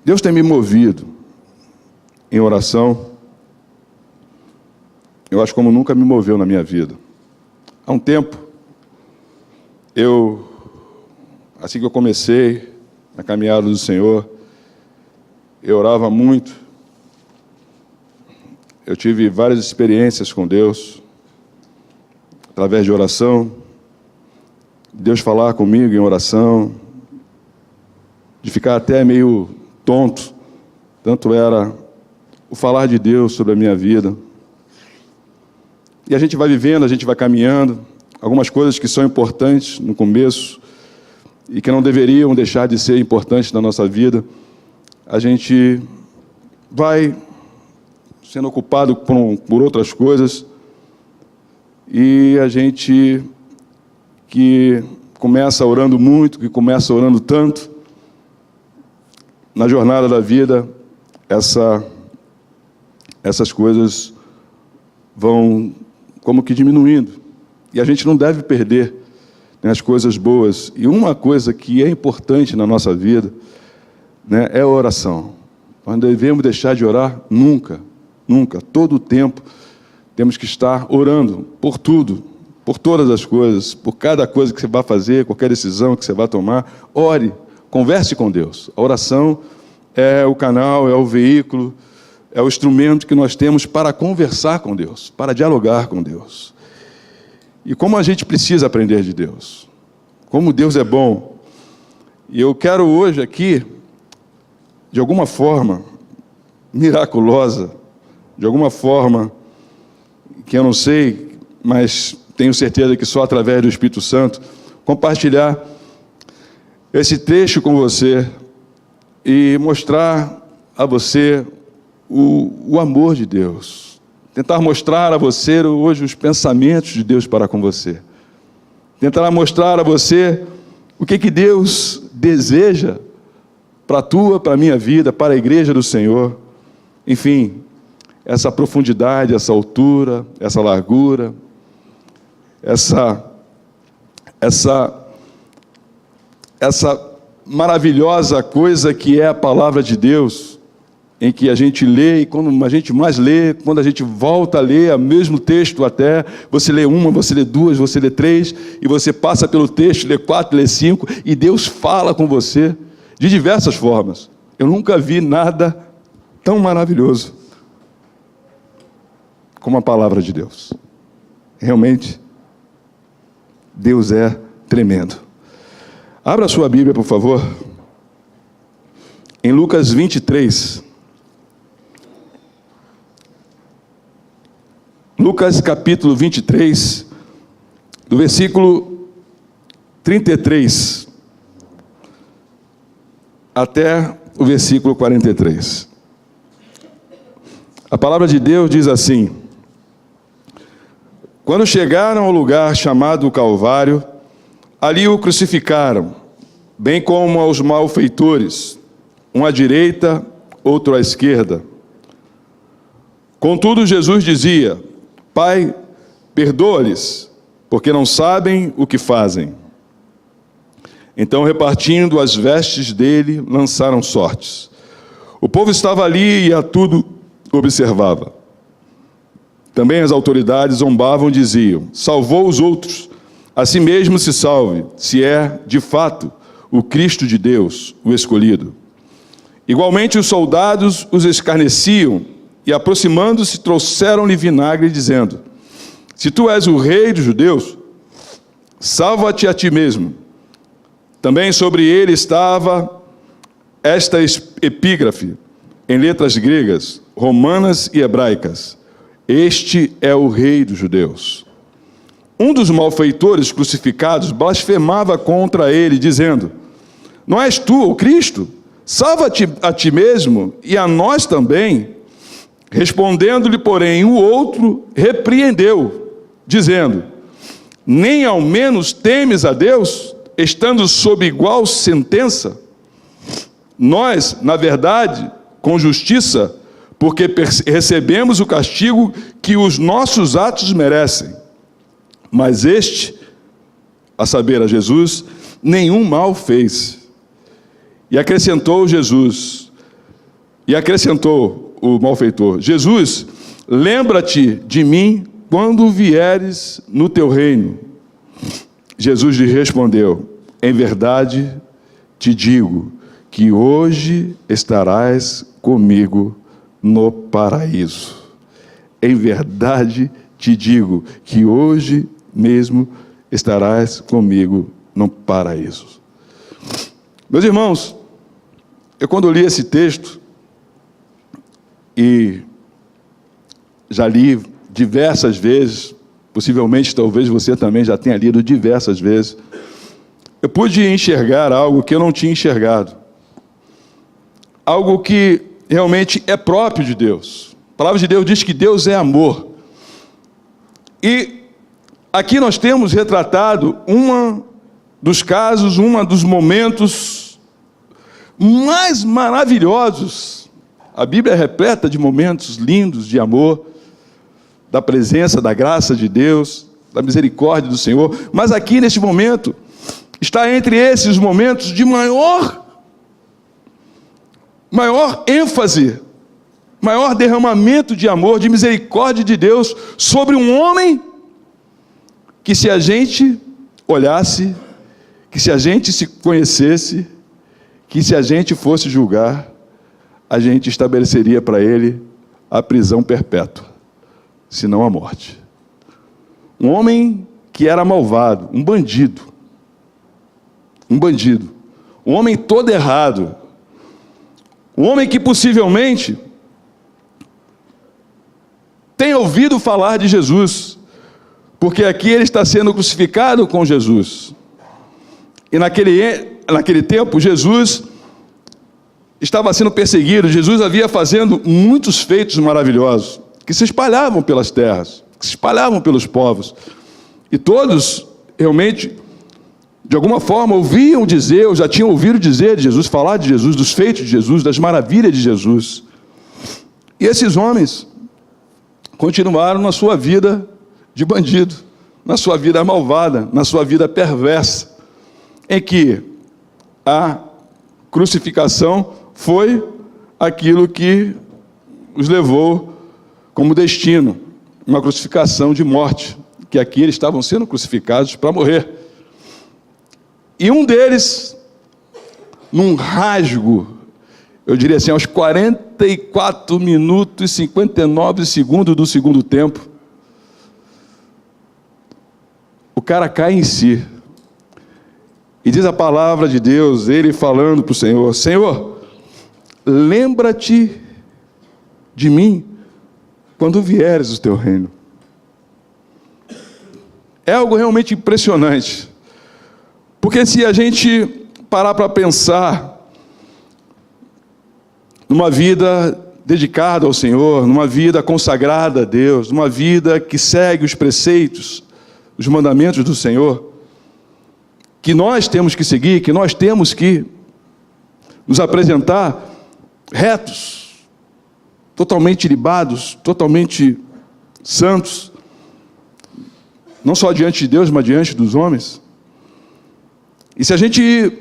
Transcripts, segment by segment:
Deus tem me movido em oração, eu acho como nunca me moveu na minha vida. Há um tempo, assim que eu comecei a caminhada do Senhor, eu orava muito. Eu tive várias experiências com Deus, através de oração, Deus falar comigo em oração, de ficar até meio tonto, tanto era o falar de Deus sobre a minha vida. E a gente vai vivendo, a gente vai caminhando, algumas coisas que são importantes no começo e que não deveriam deixar de ser importantes na nossa vida, a gente vai sendo ocupado por outras coisas, e a gente que começa orando muito, que começa orando tanto, na jornada da vida, essas coisas vão como que diminuindo. E a gente não deve perder, né, as coisas boas. E uma coisa que é importante na nossa vida, né, é a oração. Nós não devemos deixar de orar nunca, nunca. Todo o tempo temos que estar orando por tudo, por todas as coisas, por cada coisa que você vai fazer, qualquer decisão que você vai tomar. Ore, converse com Deus. A oração é o canal, é o veículo, é o instrumento que nós temos para conversar com Deus, para dialogar com Deus. E como a gente precisa aprender de Deus, como Deus é bom. E eu quero hoje aqui, de alguma forma miraculosa, de alguma forma que eu não sei, mas tenho certeza que só através do Espírito Santo, compartilhar esse trecho com você e mostrar a você o amor de Deus. Tentar mostrar a você hoje os pensamentos de Deus para com você. Tentar mostrar a você o que Deus deseja para a tua, para a minha vida, para a igreja do Senhor. Enfim, essa profundidade, essa altura, essa largura, essa maravilhosa coisa que é a palavra de Deus, em que a gente lê, e quando a gente mais lê, quando a gente volta a ler o mesmo texto até, você lê uma, você lê duas, você lê três, e você passa pelo texto, lê 4, lê 5, e Deus fala com você de diversas formas. Eu nunca vi nada tão maravilhoso como a palavra de Deus. Realmente, Deus é tremendo. Abra a sua Bíblia, por favor, em Lucas 23. Lucas capítulo 23, do versículo 33 até o versículo 43. A palavra de Deus diz assim: quando chegaram ao lugar chamado Calvário, ali o crucificaram, bem como aos malfeitores, um à direita, outro à esquerda. Contudo, Jesus dizia: Pai, perdoa-lhes, porque não sabem o que fazem. Então, repartindo as vestes dele, lançaram sortes. O povo estava ali e a tudo observava. Também as autoridades zombavam e diziam: salvou os outros, a si mesmo se salve, se é, de fato, o Cristo de Deus, o escolhido. Igualmente os soldados os escarneciam, e aproximando-se, trouxeram-lhe vinagre, dizendo: se tu és o rei dos judeus, salva-te a ti mesmo. Também sobre ele estava esta epígrafe, em letras gregas, romanas e hebraicas: este é o rei dos judeus. Um dos malfeitores crucificados blasfemava contra ele, dizendo: não és tu o Cristo? Salva-te a ti mesmo e a nós também. Respondendo-lhe, porém, o outro repreendeu, dizendo: nem ao menos temes a Deus, estando sob igual sentença? Nós, na verdade, com justiça, porque recebemos o castigo que os nossos atos merecem. Mas este, a saber, a Jesus, nenhum mal fez. E acrescentou Jesus: E acrescentou o malfeitor: Jesus, lembra-te de mim quando vieres no teu reino. Jesus lhe respondeu: em verdade te digo que hoje estarás comigo no paraíso. Em verdade te digo que hoje mesmo estarás comigo no paraíso. Meus irmãos, eu quando li esse texto, e já li diversas vezes, possivelmente talvez você também já tenha lido diversas vezes, eu pude enxergar algo que eu não tinha enxergado. Algo que realmente é próprio de Deus. A palavra de Deus diz que Deus é amor. E aqui nós temos retratado dos casos, dos momentos mais maravilhosos. A Bíblia é repleta de momentos lindos de amor, da presença, da graça de Deus, da misericórdia do Senhor. Mas aqui neste momento, está entre esses momentos de maior ênfase, maior derramamento de amor, de misericórdia de Deus sobre um homem que, se a gente olhasse, que se a gente se conhecesse, que se a gente fosse julgar, a gente estabeleceria para ele a prisão perpétua, se não a morte. Um homem que era malvado, um bandido, um homem todo errado, um homem que possivelmente tem ouvido falar de Jesus, porque aqui ele está sendo crucificado com Jesus. E naquele tempo, Jesus estava sendo perseguido. Jesus havia fazendo muitos feitos maravilhosos, que se espalhavam pelas terras, que se espalhavam pelos povos. E todos, realmente, de alguma forma, ouviam dizer, ou já tinham ouvido dizer de Jesus, falar de Jesus, dos feitos de Jesus, das maravilhas de Jesus. E esses homens continuaram na sua vida de bandido, na sua vida malvada, na sua vida perversa, em que a crucificação foi aquilo que os levou como destino, uma crucificação de morte, que aqui eles estavam sendo crucificados para morrer. E um deles, num rasgo, eu diria assim, aos 44 minutos e 59 segundos do segundo tempo, o cara cai em si. E diz a palavra de Deus, ele falando para o Senhor: Senhor, lembra-te de mim quando vieres o teu reino. É algo realmente impressionante. Porque se a gente parar para pensar numa vida dedicada ao Senhor, numa vida consagrada a Deus, numa vida que segue os preceitos, os mandamentos do Senhor, que nós temos que seguir, que nós temos que nos apresentar retos, totalmente libados, totalmente santos, não só diante de Deus, mas diante dos homens. E se a gente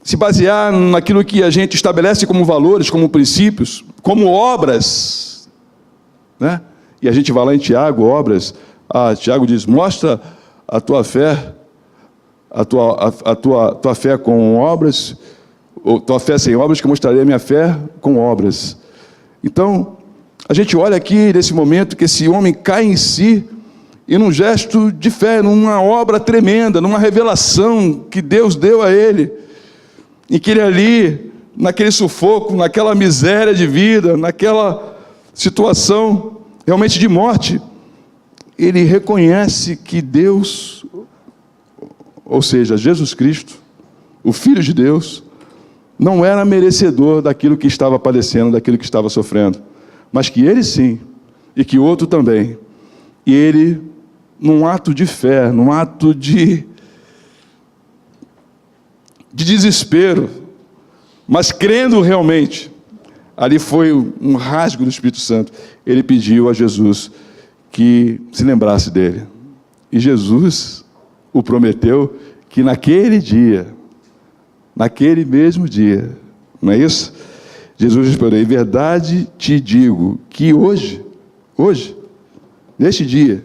se basear naquilo que a gente estabelece como valores, como princípios, como obras, né? E a gente vai lá em Tiago, obras, Tiago diz: mostra a tua fé, a tua fé com obras, ou tua fé sem obras, que eu mostrarei a minha fé com obras. Então, a gente olha aqui nesse momento que esse homem cai em si, e num gesto de fé, numa obra tremenda, numa revelação que Deus deu a ele, em que ele ali, naquele sufoco, naquela miséria de vida, naquela situação realmente de morte, ele reconhece que Deus, ou seja, Jesus Cristo, o Filho de Deus, não era merecedor daquilo que estava padecendo, daquilo que estava sofrendo, mas que ele sim, e que outro também. E ele, num ato de fé, num ato de desespero, mas crendo realmente, ali foi um rasgo do Espírito Santo, ele pediu a Jesus que se lembrasse dele. E Jesus o prometeu que naquele dia, naquele mesmo dia, não é isso? Jesus respondeu: em verdade te digo que hoje, neste dia,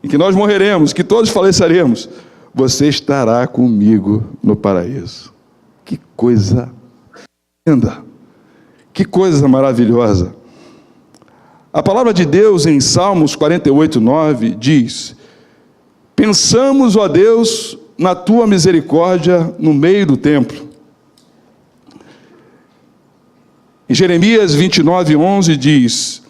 em que nós morreremos, que todos faleceremos, você estará comigo no paraíso. Que coisa linda, que coisa maravilhosa. A palavra de Deus em Salmos 48:9 diz: pensamos, ó Deus, na tua misericórdia no meio do templo. Em Jeremias 29:11 diz: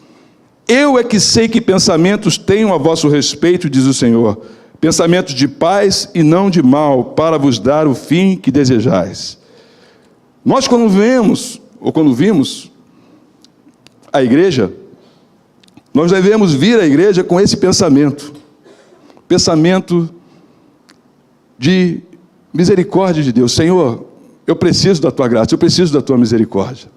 eu é que sei que pensamentos tenho a vosso respeito, diz o Senhor, pensamentos de paz e não de mal, para vos dar o fim que desejais. Nós quando vimos a igreja, nós devemos vir à igreja com esse pensamento de misericórdia de Deus. Senhor, eu preciso da tua graça, eu preciso da tua misericórdia.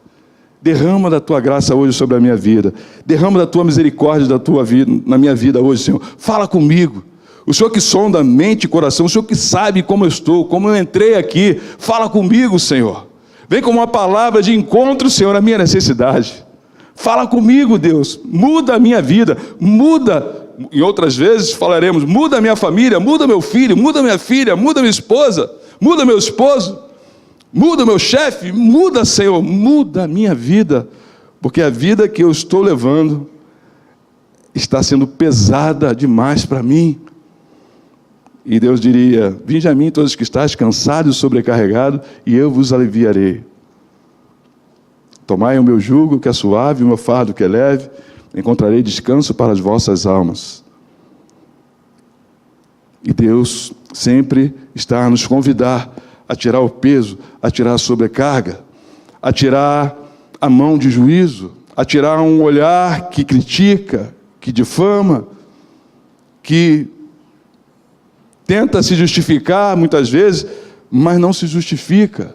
Derrama da tua graça hoje sobre a minha vida. Derrama da tua misericórdia da tua vida, na minha vida hoje, Senhor. Fala comigo. O Senhor que sonda mente e coração, o Senhor que sabe como eu estou, como eu entrei aqui. Fala comigo, Senhor. Vem com uma palavra de encontro, Senhor, à minha necessidade. Fala comigo, Deus. Muda a minha vida. Muda. Em outras vezes falaremos: muda a minha família, muda meu filho, muda minha filha, muda minha esposa, muda meu esposo, muda meu chefe, muda, Senhor, muda a minha vida, porque a vida que eu estou levando está sendo pesada demais para mim. E Deus diria: vinde a mim todos que estáis cansados e sobrecarregados, e eu vos aliviarei. Tomai o meu jugo que é suave, o meu fardo que é leve, encontrarei descanso para as vossas almas. E Deus sempre está a nos convidar a tirar o peso, a tirar a sobrecarga, a tirar a mão de juízo, a tirar um olhar que critica, que difama, que tenta se justificar muitas vezes, mas não se justifica.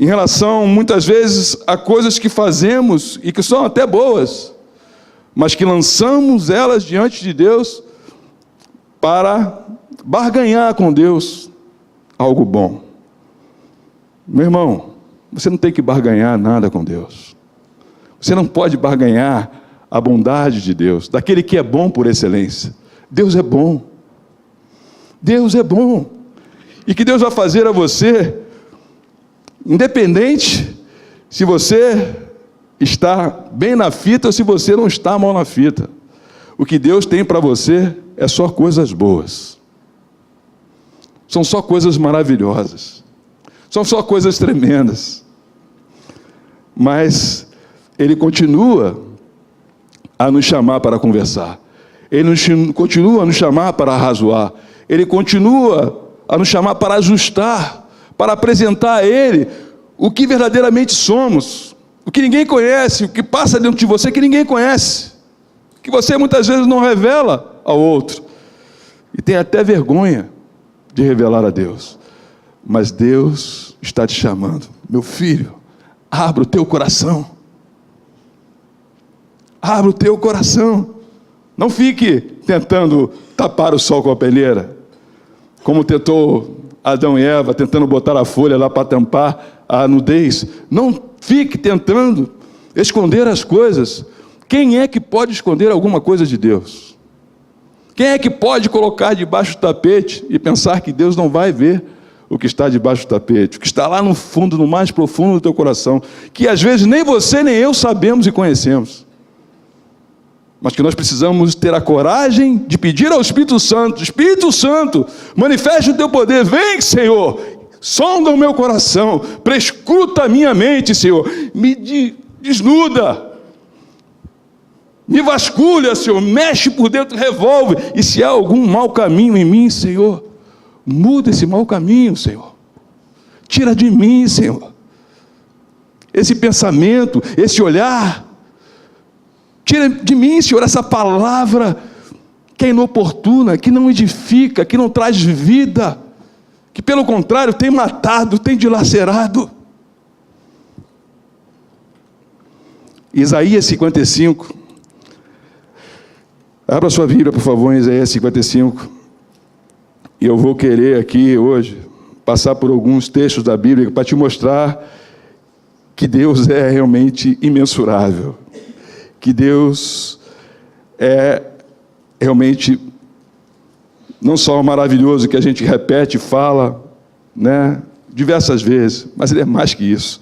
Em relação, muitas vezes, a coisas que fazemos e que são até boas, mas que lançamos elas diante de Deus para barganhar com Deus algo bom. Meu irmão, você não tem que barganhar nada com Deus. Você não pode barganhar a bondade de Deus, daquele que é bom por excelência. Deus é bom. Deus é bom. E que Deus vai fazer a você, independente se você está bem na fita ou se você não está mal na fita. O que Deus tem para você é só coisas boas. São só coisas maravilhosas. São só coisas tremendas. Mas Ele continua a nos chamar para conversar. Ele continua a nos chamar para arrazoar. Ele continua a nos chamar para ajustar, para apresentar a Ele o que verdadeiramente somos, o que ninguém conhece, o que passa dentro de você que ninguém conhece, que você muitas vezes não revela ao outro, e tem até vergonha de revelar a Deus. Mas Deus está te chamando: meu filho, abra o teu coração, abra o teu coração, não fique tentando tapar o sol com a peneira, como tentou Adão e Eva, tentando botar a folha lá para tampar a nudez. Não fique tentando esconder as coisas. Quem é que pode esconder alguma coisa de Deus? Quem é que pode colocar debaixo do tapete e pensar que Deus não vai ver o que está debaixo do tapete, o que está lá no fundo, no mais profundo do teu coração, que às vezes nem você nem eu sabemos e conhecemos, mas que nós precisamos ter a coragem de pedir ao Espírito Santo: Espírito Santo, manifeste o teu poder, vem, Senhor, sonda o meu coração, prescruta a minha mente, Senhor, me desnuda, me vasculha, Senhor, mexe por dentro, revolve, e se há algum mau caminho em mim, Senhor, muda esse mau caminho, Senhor, tira de mim, Senhor, esse pensamento, esse olhar, tira de mim, Senhor, essa palavra que é inoportuna, que não edifica, que não traz vida, que pelo contrário tem matado, tem dilacerado. Isaías 55. Abra sua Bíblia, por favor, em Isaías 55. E eu vou querer aqui hoje passar por alguns textos da Bíblia para te mostrar que Deus é realmente imensurável, que Deus é realmente não só maravilhoso, que a gente repete e fala, né, diversas vezes, mas Ele é mais que isso.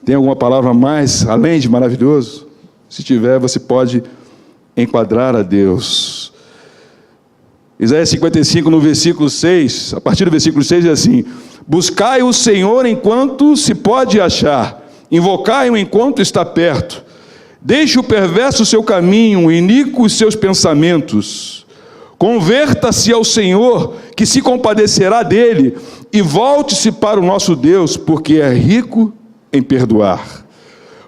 Tem alguma palavra mais, além de maravilhoso? Se tiver, você pode enquadrar a Deus. Isaías 55, no versículo 6, a partir do versículo 6 é assim: buscai o Senhor enquanto se pode achar, invocai-o enquanto está perto. Deixe o perverso o seu caminho, o iníquo os seus pensamentos. Converta-se ao Senhor, que se compadecerá dele, e volte-se para o nosso Deus, porque é rico em perdoar.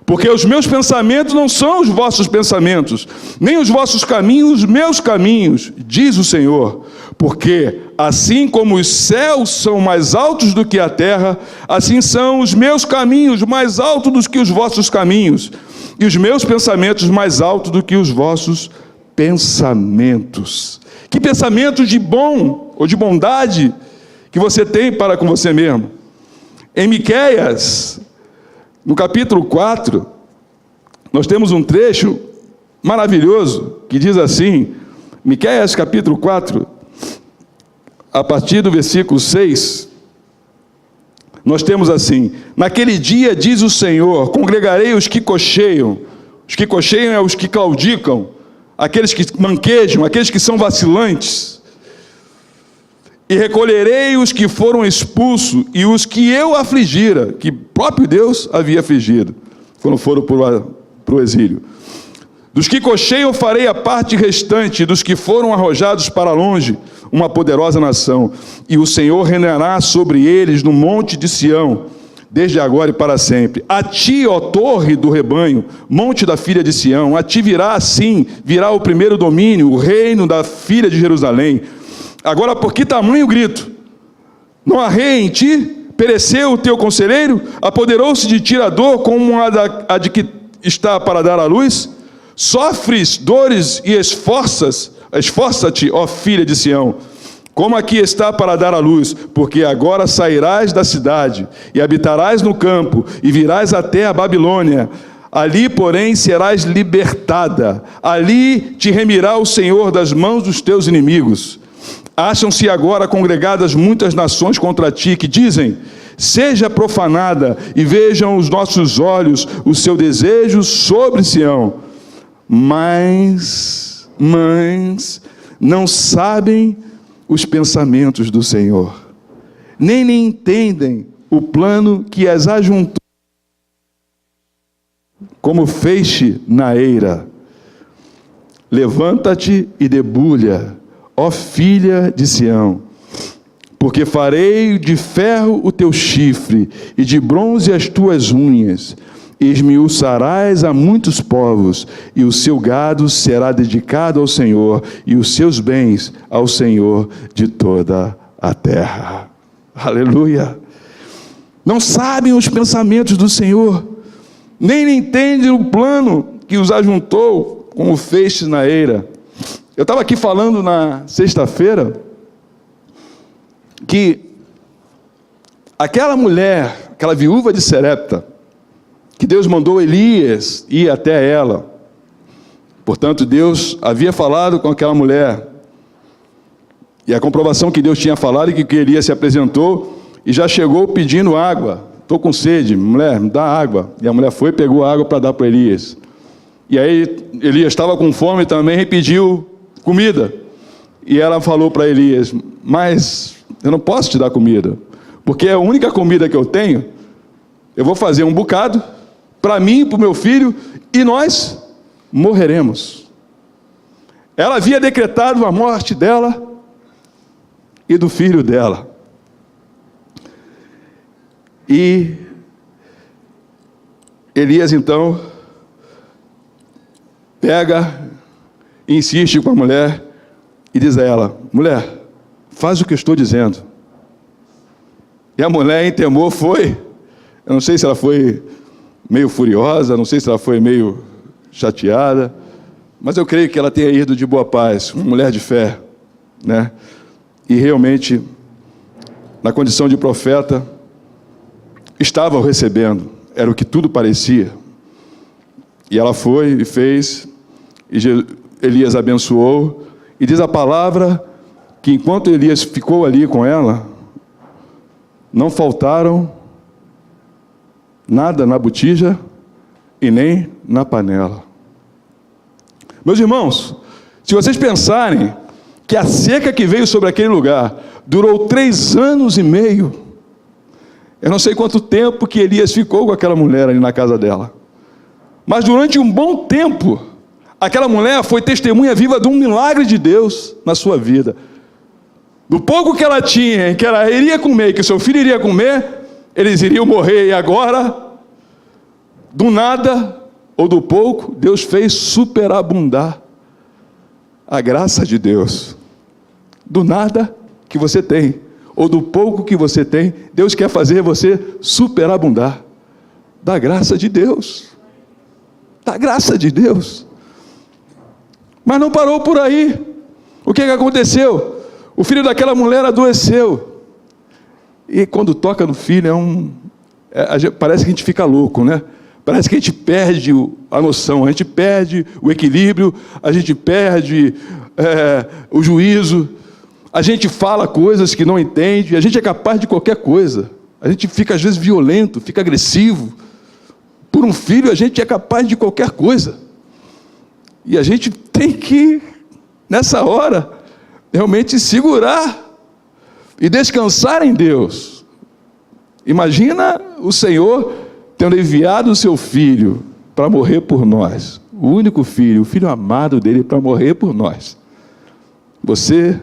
Porque os meus pensamentos não são os vossos pensamentos, nem os vossos caminhos os meus caminhos, diz o Senhor. Porque assim como os céus são mais altos do que a terra, assim são os meus caminhos mais altos do que os vossos caminhos, e os meus pensamentos mais altos do que os vossos pensamentos. Que pensamentos de bom ou de bondade que você tem para com você mesmo? Em Miqueias, no capítulo 4, nós temos um trecho maravilhoso que diz assim, Miqueias capítulo 4, a partir do versículo 6, nós temos assim: naquele dia, diz o Senhor, congregarei os que cocheiam é os que claudicam, aqueles que manquejam, aqueles que são vacilantes, e recolherei os que foram expulsos e os que eu afligira, que próprio Deus havia afligido, quando foram para o exílio. Dos que cocheiam farei a parte restante, dos que foram arrojados para longe, uma poderosa nação, e o Senhor reinará sobre eles no monte de Sião, desde agora e para sempre. A ti, ó torre do rebanho, monte da filha de Sião, a ti virá assim, virá o primeiro domínio, o reino da filha de Jerusalém. Agora, por que tamanho grito? Não há rei em ti? Pereceu o teu conselheiro? Apoderou-se de ti a dor como a de que está para dar à luz? Sofres dores e esforça-te, ó filha de Sião, como aqui está para dar à luz, porque agora sairás da cidade, e habitarás no campo, e virás até a Babilônia. Ali, porém, serás libertada, ali te remirá o Senhor das mãos dos teus inimigos. Acham-se agora congregadas muitas nações contra ti, que dizem: seja profanada, e vejam os nossos olhos o seu desejo sobre Sião. Mas não sabem os pensamentos do Senhor, nem entendem o plano que as ajuntou como feixe na eira. Levanta-te e debulha, ó filha de Sião, porque farei de ferro o teu chifre e de bronze as tuas unhas. Esmiuçarás a muitos povos, e o seu gado será dedicado ao Senhor, e os seus bens ao Senhor de toda a terra. Aleluia! Não sabem os pensamentos do Senhor, nem entendem o plano que os ajuntou como feixes na eira. Eu estava aqui falando na sexta-feira que aquela mulher, aquela viúva de Serepta, que Deus mandou Elias ir até ela. Portanto, Deus havia falado com aquela mulher, e a comprovação que Deus tinha falado é que Elias se apresentou e já chegou pedindo água. Estou com sede, mulher, me dá água. E a mulher foi e pegou água para dar para Elias. E aí Elias estava com fome também e pediu comida. E ela falou para Elias: mas eu não posso te dar comida, porque é a única comida que eu tenho. Eu vou fazer um bocado para mim e para o meu filho, e nós morreremos. Ela havia decretado a morte dela e do filho dela. E Elias então pega e insiste com a mulher e diz a ela: mulher, faz o que eu estou dizendo. E a mulher, em temor, foi. Eu não sei se ela foi meio furiosa, não sei se ela foi meio chateada, mas eu creio que ela tenha ido de boa paz, uma mulher de fé, né? E realmente, na condição de profeta, estava o recebendo. era o que tudo parecia. E ela foi e fez, e Elias abençoou, e diz a palavra que enquanto Elias ficou ali com ela, não faltaram nada na botija e nem na panela. Meus irmãos, se vocês pensarem que a seca que veio sobre aquele lugar durou 3 anos e meio, eu não sei quanto tempo que Elias ficou com aquela mulher ali na casa dela, mas durante um bom tempo, aquela mulher foi testemunha viva de um milagre de Deus na sua vida. Do pouco que ela tinha, que ela iria comer, que o seu filho iria comer, eles iriam morrer, e agora, do nada, ou do pouco, Deus fez superabundar a graça de Deus. Do nada que você tem, ou do pouco que você tem, Deus quer fazer você superabundar da graça de Deus. Da graça de Deus. Mas não parou por aí. O que aconteceu? O filho daquela mulher adoeceu. E quando toca no filho, parece que a gente fica louco, né? Parece que a gente perde a noção, a gente perde o equilíbrio, a gente perde o juízo, a gente fala coisas que não entende, a gente é capaz de qualquer coisa. A gente fica às vezes violento, fica agressivo. Por um filho a gente é capaz de qualquer coisa. E a gente tem que, nessa hora, realmente segurar e descansar em Deus. Imagina o Senhor tendo enviado o seu filho para morrer por nós, o único filho, o filho amado dele, para morrer por nós. Você,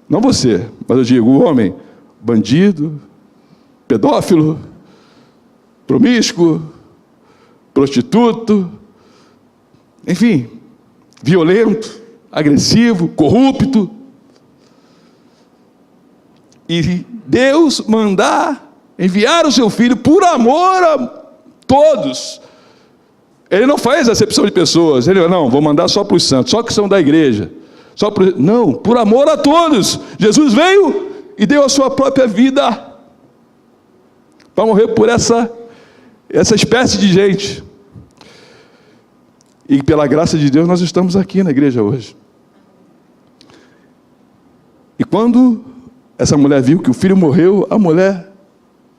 não você, mas eu digo, o homem, bandido, pedófilo, promíscuo, prostituto, enfim, violento, agressivo, corrupto. E Deus enviar o seu filho por amor a todos. Ele não faz acepção de pessoas. Ele não, vou mandar só para os santos, só que são da igreja. Não, por amor a todos. Jesus veio e deu a sua própria vida para morrer por essa espécie de gente. E pela graça de Deus nós estamos aqui na igreja hoje. E quando essa mulher viu que o filho morreu, a mulher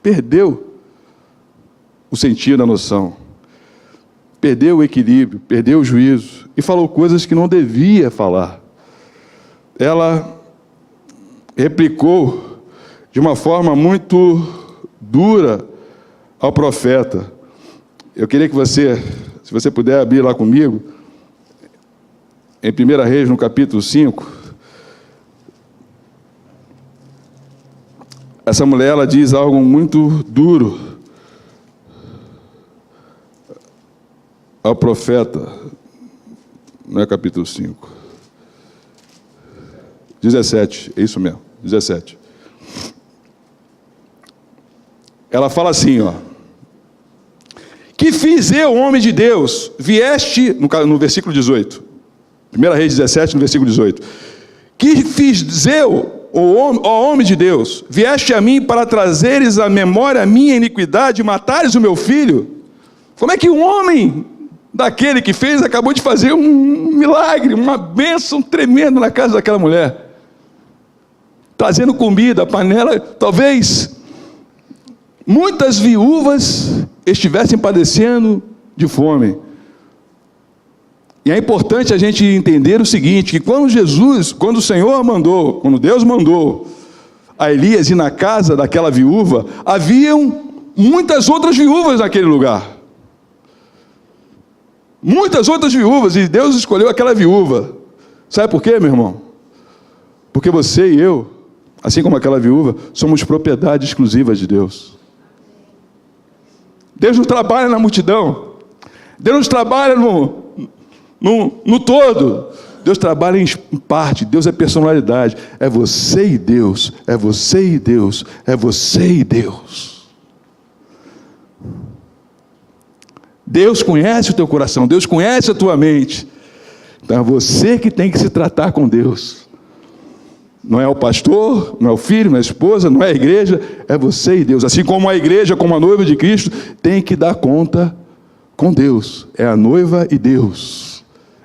perdeu o sentido, a noção, perdeu o equilíbrio, perdeu o juízo e falou coisas que não devia falar. Ela replicou de uma forma muito dura ao profeta. Eu queria que você, se você puder abrir lá comigo, em 1 Reis, no capítulo 5, essa mulher, ela diz algo muito duro ao profeta, não é capítulo 5, 17, é isso mesmo, 17. Ela fala assim, que fiz eu, homem de Deus, vieste, no versículo 18, 1 Reis 17, no versículo 18, que fiz eu, ó homem de Deus, vieste a mim para trazeres à memória a minha iniquidade e matares o meu filho? Como é que um homem daquele que fez acabou de fazer um milagre, uma bênção tremenda na casa daquela mulher? Trazendo comida, panela, talvez muitas viúvas estivessem padecendo de fome. E é importante a gente entender o seguinte, que quando o Senhor mandou, quando Deus mandou a Elias ir na casa daquela viúva, haviam muitas outras viúvas naquele lugar. Muitas outras viúvas, e Deus escolheu aquela viúva. Sabe por quê, meu irmão? Porque você e eu, assim como aquela viúva, somos propriedade exclusiva de Deus. Deus não trabalha na multidão. Deus não trabalha no todo. Deus trabalha em parte. Deus é personalidade. É você e Deus. É você e Deus. É você e Deus. Deus conhece o teu coração. Deus conhece a tua mente. Então é você que tem que se tratar com Deus. Não é o pastor, não é o filho, não é a esposa, não é a igreja, é você e Deus. Assim como a igreja, como a noiva de Cristo, tem que dar conta com Deus. É a noiva e Deus.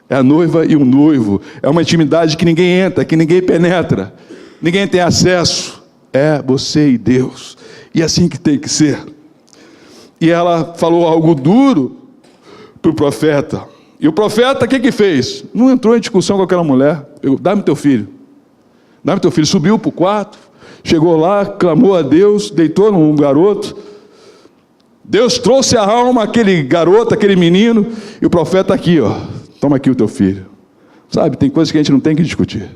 É a noiva e o noivo. É uma intimidade que ninguém entra, que ninguém penetra, ninguém tem acesso. É você e Deus. E é assim que tem que ser. E ela falou algo duro para o profeta. E o profeta, o que fez? Não entrou em discussão com aquela mulher. Dá-me teu filho. Dá-me teu filho. Subiu para o quarto, chegou lá, clamou a Deus, deitou num garoto. Deus trouxe a alma aquele garoto, aquele menino, e o profeta aqui, ó, toma aqui o teu filho. Sabe, tem coisas que a gente não tem que discutir.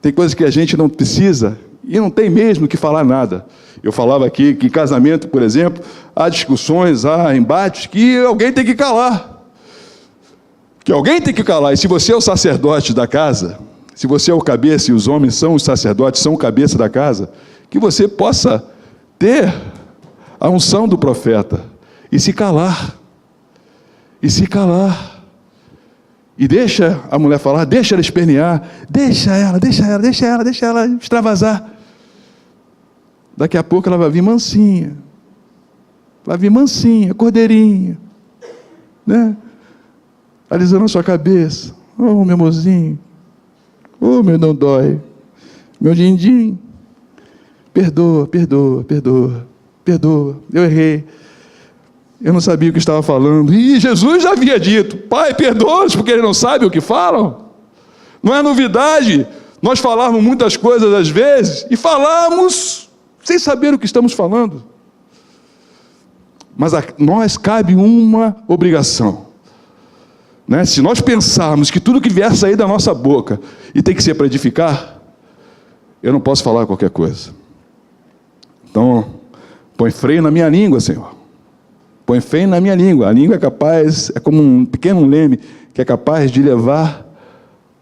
Tem coisas que a gente não precisa, e não tem mesmo que falar nada. Eu falava aqui que em casamento, por exemplo, há discussões, há embates, que alguém tem que calar. Que alguém tem que calar. E se você é o sacerdote da casa, se você é o cabeça e os homens são os sacerdotes, são o cabeça da casa, que você possa ter a unção do profeta e se calar. E se calar. E deixa a mulher falar, deixa ela espernear, deixa ela extravasar. Daqui a pouco ela vai vir mansinha. Vai vir mansinha, cordeirinha, né? Alisando a sua cabeça. Oh, meu mozinho. Oh, meu não dói. Meu din-din. Perdoa. Eu errei. Eu não sabia o que estava falando. E Jesus já havia dito, Pai, perdoa-os, porque eles não sabem o que falam. Não é novidade nós falarmos muitas coisas às vezes, e falamos sem saber o que estamos falando. Mas a nós cabe uma obrigação. Né? Se nós pensarmos que tudo que vier sair da nossa boca, e tem que ser para edificar, eu não posso falar qualquer coisa. Então, põe freio na minha língua, Senhor. Põe freio na minha língua. A língua é capaz, é como um pequeno leme, que é capaz de levar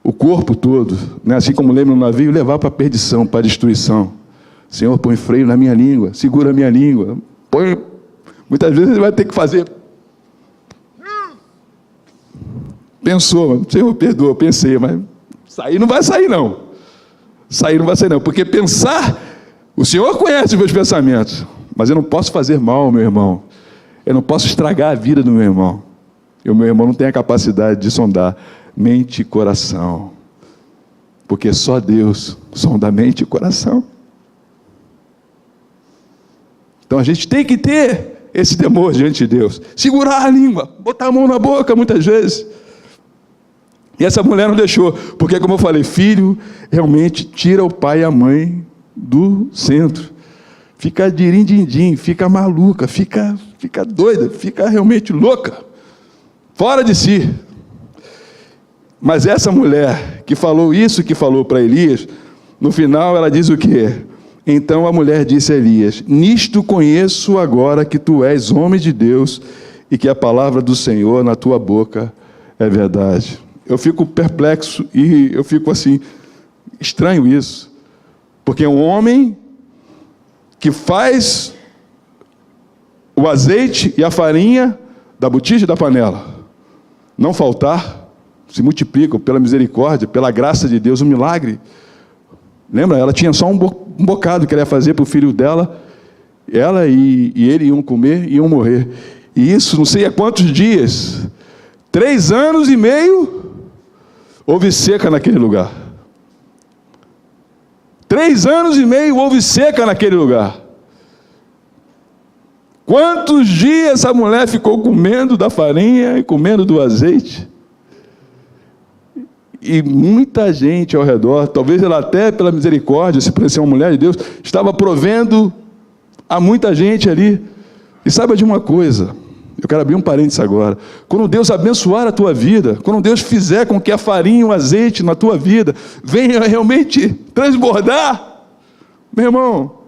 o corpo todo, né? Assim como o leme no navio, levar para a perdição, para a destruição. Senhor, põe freio na minha língua, segura a minha língua. Muitas vezes ele vai ter que fazer. Pensou, Senhor, perdoa, pensei, mas sair não vai sair não. Sair não vai sair não, porque pensar, o Senhor conhece os meus pensamentos, mas eu não posso fazer mal ao meu irmão. Eu não posso estragar a vida do meu irmão. E o meu irmão não tem a capacidade de sondar mente e coração. Porque só Deus sonda mente e coração. Então a gente tem que ter esse temor diante de Deus. Segurar a língua, botar a mão na boca muitas vezes. E essa mulher não deixou, porque como eu falei, filho realmente tira o pai e a mãe do centro. Fica dirindim, fica maluca, fica doida, fica realmente louca, fora de si. Mas essa mulher que falou isso, que falou para Elias, no final ela diz o quê? Então a mulher disse a Elias, nisto conheço agora que tu és homem de Deus e que a palavra do Senhor na tua boca é verdade. Eu fico perplexo e eu fico assim, estranho isso, porque um homem que faz o azeite e a farinha da botija e da panela não faltar, se multiplicam pela misericórdia, pela graça de Deus, um milagre. Lembra? Ela tinha só um bocado que ela ia fazer para o filho dela, ela e ele iam comer e iam morrer. E isso, não sei há quantos dias, 3 anos e meio, houve seca naquele lugar. 3 anos e meio houve seca naquele lugar. Quantos dias essa mulher ficou comendo da farinha e comendo do azeite? E muita gente ao redor, talvez ela até pela misericórdia, se parecia uma mulher de Deus, estava provendo a muita gente ali. E saiba de uma coisa, eu quero abrir um parênteses agora. Quando Deus abençoar a tua vida, quando Deus fizer com que a farinha e o azeite na tua vida venha realmente transbordar, meu irmão,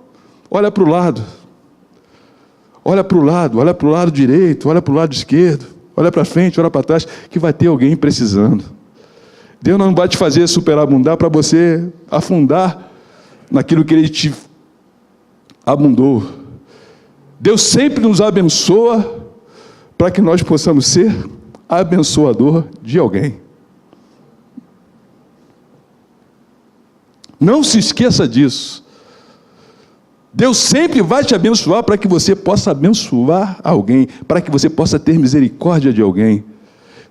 olha para o lado. Olha para o lado direito, olha para o lado esquerdo, olha para frente, olha para trás, que vai ter alguém precisando. Deus não vai te fazer superabundar para você afundar naquilo que Ele te abundou. Deus sempre nos abençoa para que nós possamos ser abençoador de alguém. Não se esqueça disso. Deus sempre vai te abençoar para que você possa abençoar alguém, para que você possa ter misericórdia de alguém,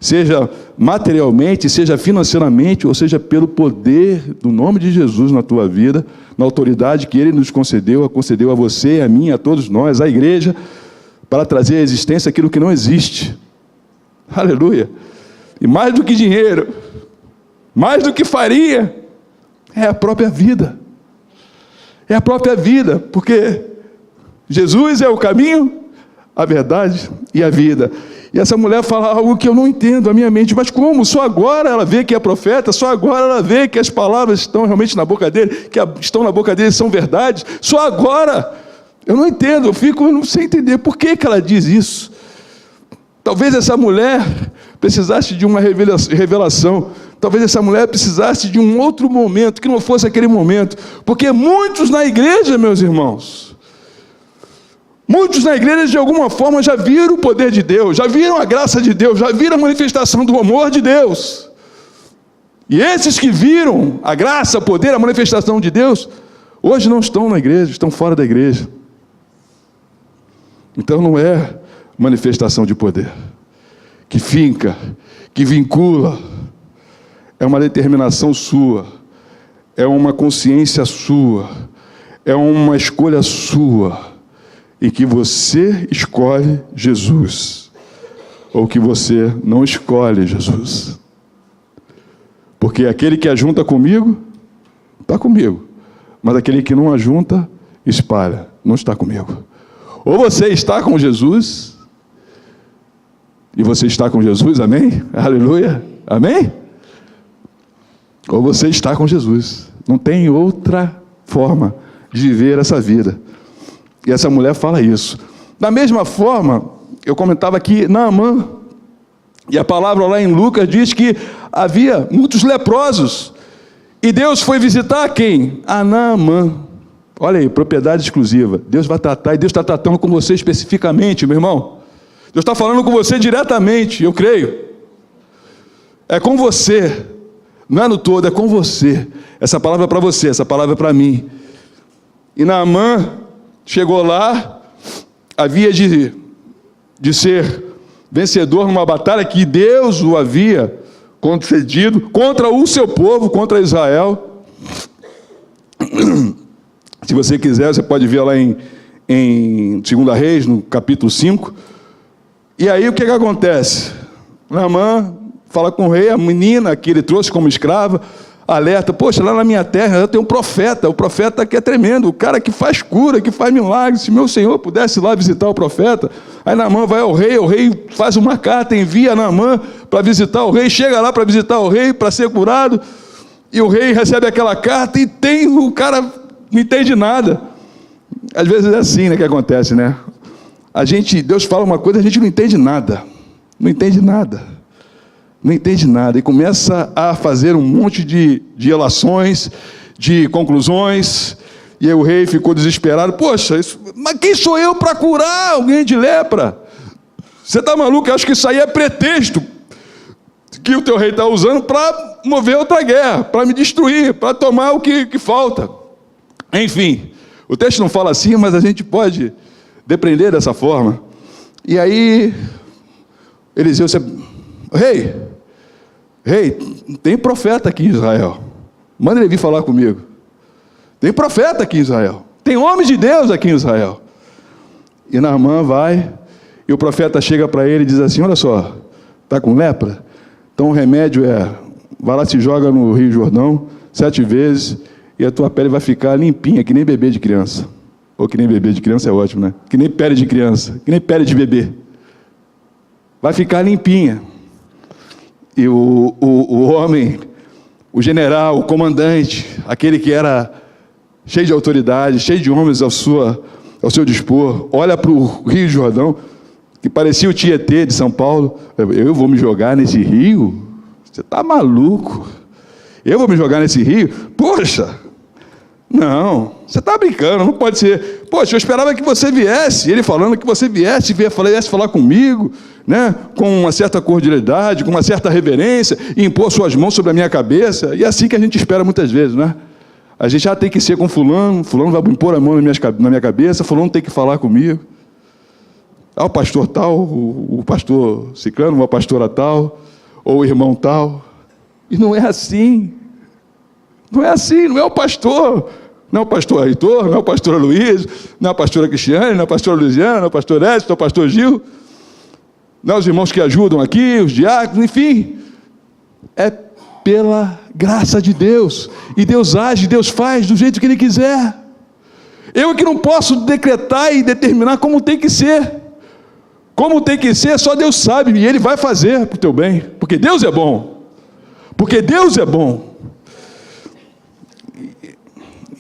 seja materialmente, seja financeiramente, ou seja pelo poder do nome de Jesus na tua vida, na autoridade que Ele nos concedeu a você, a mim, a todos nós, à igreja, para trazer à existência aquilo que não existe. Aleluia! E mais do que dinheiro, mais do que farinha, é a própria vida. É a própria vida, porque Jesus é o caminho, a verdade e a vida. E essa mulher fala algo que eu não entendo, a minha mente, mas como? Só agora ela vê que é profeta, só agora ela vê que as palavras estão realmente na boca dele, que estão na boca dele são verdades, só agora. Eu não entendo, eu fico sem entender por que ela diz isso. Talvez essa mulher precisasse de uma revelação. Talvez essa mulher precisasse de um outro momento, que não fosse aquele momento. Porque muitos na igreja, meus irmãos, muitos na igreja de alguma forma já viram o poder de Deus, já viram a graça de Deus, já viram a manifestação do amor de Deus. E esses que viram a graça, o poder, a manifestação de Deus, hoje não estão na igreja, estão fora da igreja. Então não é manifestação de poder que finca, que vincula, é uma determinação sua, é uma consciência sua, é uma escolha sua, e que você escolhe Jesus, ou que você não escolhe Jesus. Porque aquele que ajunta comigo, está comigo, mas aquele que não ajunta, espalha, não está comigo. Ou você está com Jesus, e você está com Jesus, amém? Aleluia, amém? Ou você está com Jesus. Não tem outra forma de viver essa vida. E essa mulher fala isso. Da mesma forma, eu comentava aqui, Naamã, e a palavra lá em Lucas diz que havia muitos leprosos, e Deus foi visitar quem? A Naamã. Olha aí, propriedade exclusiva. Deus vai tratar, e Deus está tratando com você especificamente, meu irmão. Deus está falando com você diretamente, eu creio. É com você, não é no todo, é com você. Essa palavra é para você, essa palavra é para mim. E Naamã chegou lá, havia de ser vencedor numa batalha que Deus o havia concedido contra o seu povo, contra Israel. Se você quiser, você pode ver lá em 2 Reis, no capítulo 5. E aí o que acontece? Naamã fala com o rei, a menina que ele trouxe como escrava, alerta, poxa, lá na minha terra eu tenho um profeta, o profeta que é tremendo, o cara que faz cura, que faz milagres, se meu senhor pudesse lá visitar o profeta. Aí Naamã vai ao rei, o rei faz uma carta, envia Naamã para visitar o rei, chega lá para visitar o rei, para ser curado, e o rei recebe aquela carta e o cara não entende nada. Às vezes é assim, né, que acontece, né? Deus fala uma coisa, a gente não entende nada, não entende nada, e começa a fazer um monte de relações, de conclusões, e aí o rei ficou desesperado, poxa, mas quem sou eu para curar alguém de lepra? Você está maluco? Eu acho que isso aí é pretexto que o teu rei está usando para mover outra guerra, para me destruir, para tomar o que falta. Enfim, o texto não fala assim, mas a gente pode depreender dessa forma. E aí Eliseu, rei, tem profeta aqui em Israel, manda ele vir falar comigo. Tem profeta aqui em Israel, tem homem de Deus aqui em Israel. E Naamã vai, e o profeta chega para ele e diz assim, olha só, está com lepra? Então o remédio vai lá, se joga no Rio Jordão 7 vezes, e a tua pele vai ficar limpinha, que nem bebê de criança. Ou que nem bebê de criança é ótimo, né? Que nem pele de criança, que nem pele de bebê. Vai ficar limpinha. E o homem, o general, o comandante, aquele que era cheio de autoridade, cheio de homens ao seu dispor, olha para o Rio Jordão, que parecia o Tietê de São Paulo. Eu vou me jogar nesse rio? Você está maluco? Eu vou me jogar nesse rio? Poxa! Não, você está brincando, não pode ser. Poxa, eu esperava que você viesse, ele falando que você viesse falar comigo, né, com uma certa cordialidade, com uma certa reverência, e impor suas mãos sobre a minha cabeça, e é assim que a gente espera muitas vezes, né? A gente já tem que ser com fulano vai impor a mão na minha cabeça, fulano tem que falar comigo. O pastor tal, o pastor ciclano, a pastora tal, ou o irmão tal. E não é assim. Não é assim, não é o pastor. Não é o pastor Heitor, não é o pastor Luiz, não é a pastora Cristiane, não é a pastora Luiziana, não é o pastor Edson, não é o pastor Gil. Não é os irmãos que ajudam aqui, os diáconos, enfim. É pela graça de Deus. E Deus age, Deus faz do jeito que Ele quiser. Eu que não posso decretar e determinar como tem que ser. Como tem que ser, só Deus sabe, e Ele vai fazer para o teu bem. Porque Deus é bom. Porque Deus é bom.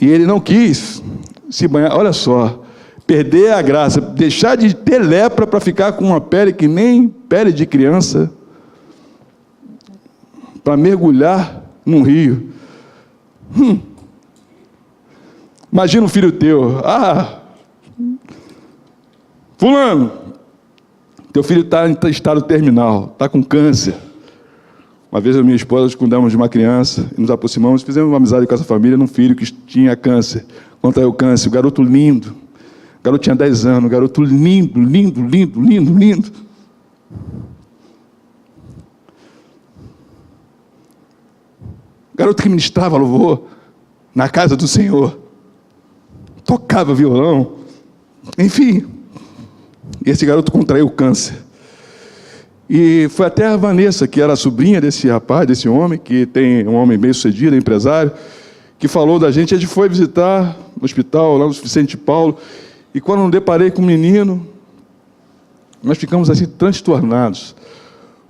E Ele não quis se banhar, olha só, perder a graça, deixar de ter lepra para ficar com uma pele que nem pele de criança, para mergulhar num rio. Imagina um filho teu, fulano, teu filho está em estado terminal, está com câncer. Uma vez eu e minha esposa cuidamos de uma criança, e nos aproximamos, fizemos uma amizade com essa família, num filho que tinha câncer, contraiu câncer, o garoto lindo, o garoto tinha 10 anos, o garoto lindo, lindo, lindo, lindo, lindo. Garoto que ministrava louvor na casa do Senhor, tocava violão, enfim, esse garoto contraiu câncer. E foi até a Vanessa, que era a sobrinha desse rapaz, desse homem, que tem um homem bem sucedido, empresário, que falou da gente. A gente foi visitar no hospital, lá no Vicente Paulo, e quando eu deparei com o menino, nós ficamos assim transtornados.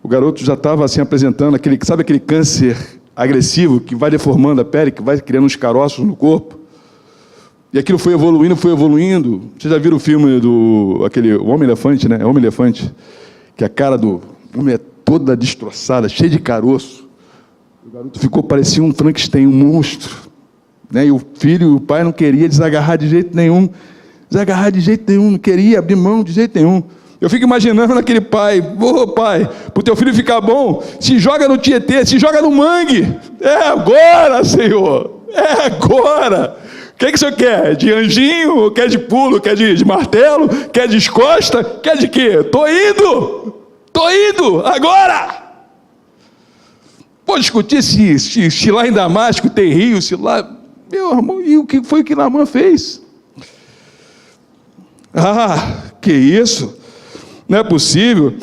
O garoto já estava assim apresentando sabe aquele câncer agressivo que vai deformando a pele, que vai criando uns caroços no corpo. E aquilo foi evoluindo, foi evoluindo. Vocês já viram o filme o Homem-Elefante, né? É Homem-Elefante. Que a cara do homem é toda destroçada, cheia de caroço. O garoto ficou, parecia um Frankenstein, um monstro. Né? E o filho e o pai não queriam desagarrar de jeito nenhum. Não queria abrir mão de jeito nenhum. Eu fico imaginando aquele pai, pai, para o teu filho ficar bom, se joga no Tietê, se joga no mangue. É agora, Senhor, é agora. O que o Senhor quer? De anjinho? Quer de pulo? Quer de martelo? Quer de escosta? Quer de quê? Estou indo, agora! Pô, discutir se lá em Damasco tem rio, se lá... Meu irmão, e o que foi que Naamã fez? Que isso? Não é possível.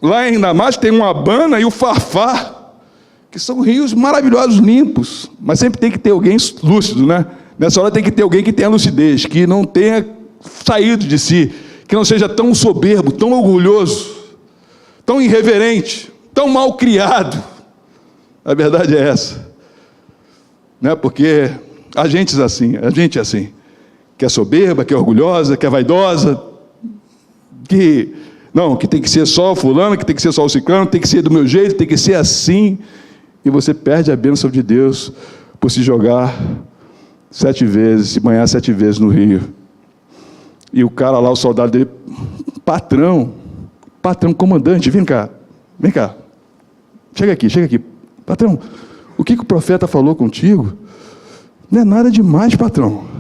Lá em Damasco tem um Abana e o Farfá, que são rios maravilhosos, limpos, mas sempre tem que ter alguém lúcido, né? Nessa hora tem que ter alguém que tenha lucidez, que não tenha saído de si, que não seja tão soberbo, tão orgulhoso, tão irreverente, tão mal criado. A verdade é essa. Né? Porque a gente é assim, que é soberba, que é orgulhosa, que é vaidosa, que tem que ser só o fulano, que tem que ser só o ciclano, tem que ser do meu jeito, tem que ser assim, e você perde a bênção de Deus por se jogar 7 vezes, se banhar 7 vezes no rio. E o cara lá, o soldado dele, patrão, comandante, vem cá, chega aqui, patrão, o que o profeta falou contigo? Não é nada demais, patrão.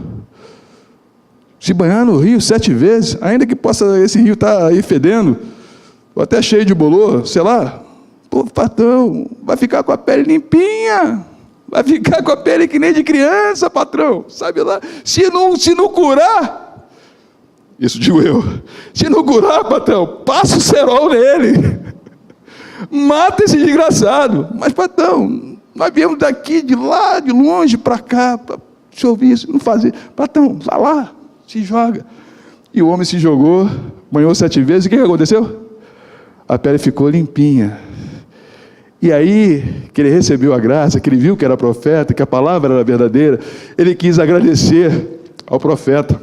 Se banhar no rio 7 vezes, ainda que possa esse rio estar aí fedendo, ou até cheio de bolor, sei lá, pô, patrão, vai ficar com a pele limpinha, vai ficar com a pele que nem de criança, patrão, sabe lá, se não curar, isso digo eu, se não curar, patrão, passa o cerol nele, mata esse desgraçado, mas patrão, nós viemos daqui, de lá, de longe para cá, para te ouvir isso, não fazer, patrão, vai lá, se joga. E o homem se jogou, banhou 7 vezes, e o que aconteceu? A pele ficou limpinha. E aí, que ele recebeu a graça, que ele viu que era profeta, que a palavra era verdadeira, ele quis agradecer ao profeta.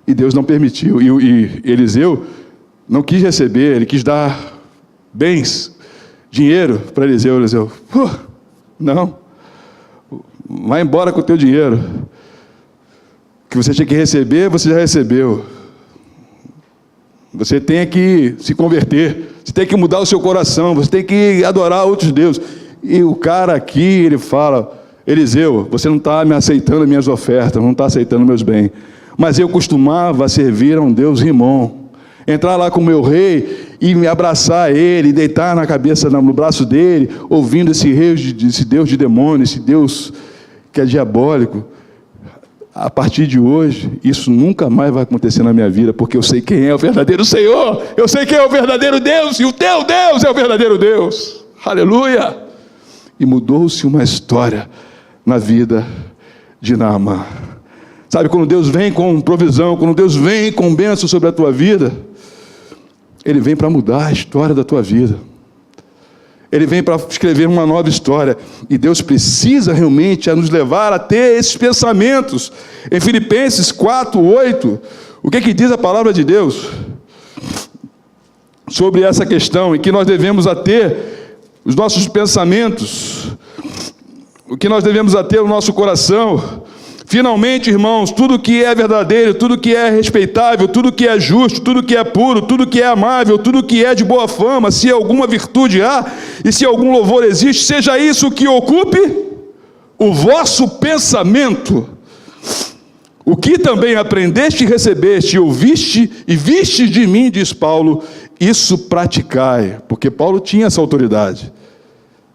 E Deus não permitiu. E Eliseu não quis receber, ele quis dar bens, dinheiro para Eliseu. Eliseu, não, vai embora com o teu dinheiro. Que você tinha que receber, você já recebeu. Você tem que se converter, você tem que mudar o seu coração, você tem que adorar outros deuses. E o cara aqui, ele fala, Eliseu, você não está me aceitando minhas ofertas, não está aceitando meus bens. Mas eu costumava servir a um Deus Rimon. Entrar lá com o meu rei e me abraçar ele, deitar na cabeça, no braço dele, ouvindo esse Deus de demônio, esse Deus que é diabólico. A partir de hoje, isso nunca mais vai acontecer na minha vida, porque eu sei quem é o verdadeiro Senhor, eu sei quem é o verdadeiro Deus, e o teu Deus é o verdadeiro Deus. Aleluia! E mudou-se uma história na vida de Naamã. Sabe, quando Deus vem com provisão, quando Deus vem com bênção sobre a tua vida, Ele vem para mudar a história da tua vida. Ele vem para escrever uma nova história. E Deus precisa realmente nos levar a ter esses pensamentos. Em Filipenses 4:8, o que diz a palavra de Deus sobre essa questão? Em que nós devemos ter os nossos pensamentos, o que nós devemos ter no nosso coração. Finalmente, irmãos, tudo que é verdadeiro, tudo que é respeitável, tudo que é justo, tudo que é puro, tudo que é amável, tudo que é de boa fama, se alguma virtude há e se algum louvor existe, seja isso que ocupe o vosso pensamento. O que também aprendeste e recebeste, ouviste e viste de mim, diz Paulo, isso praticai. Porque Paulo tinha essa autoridade.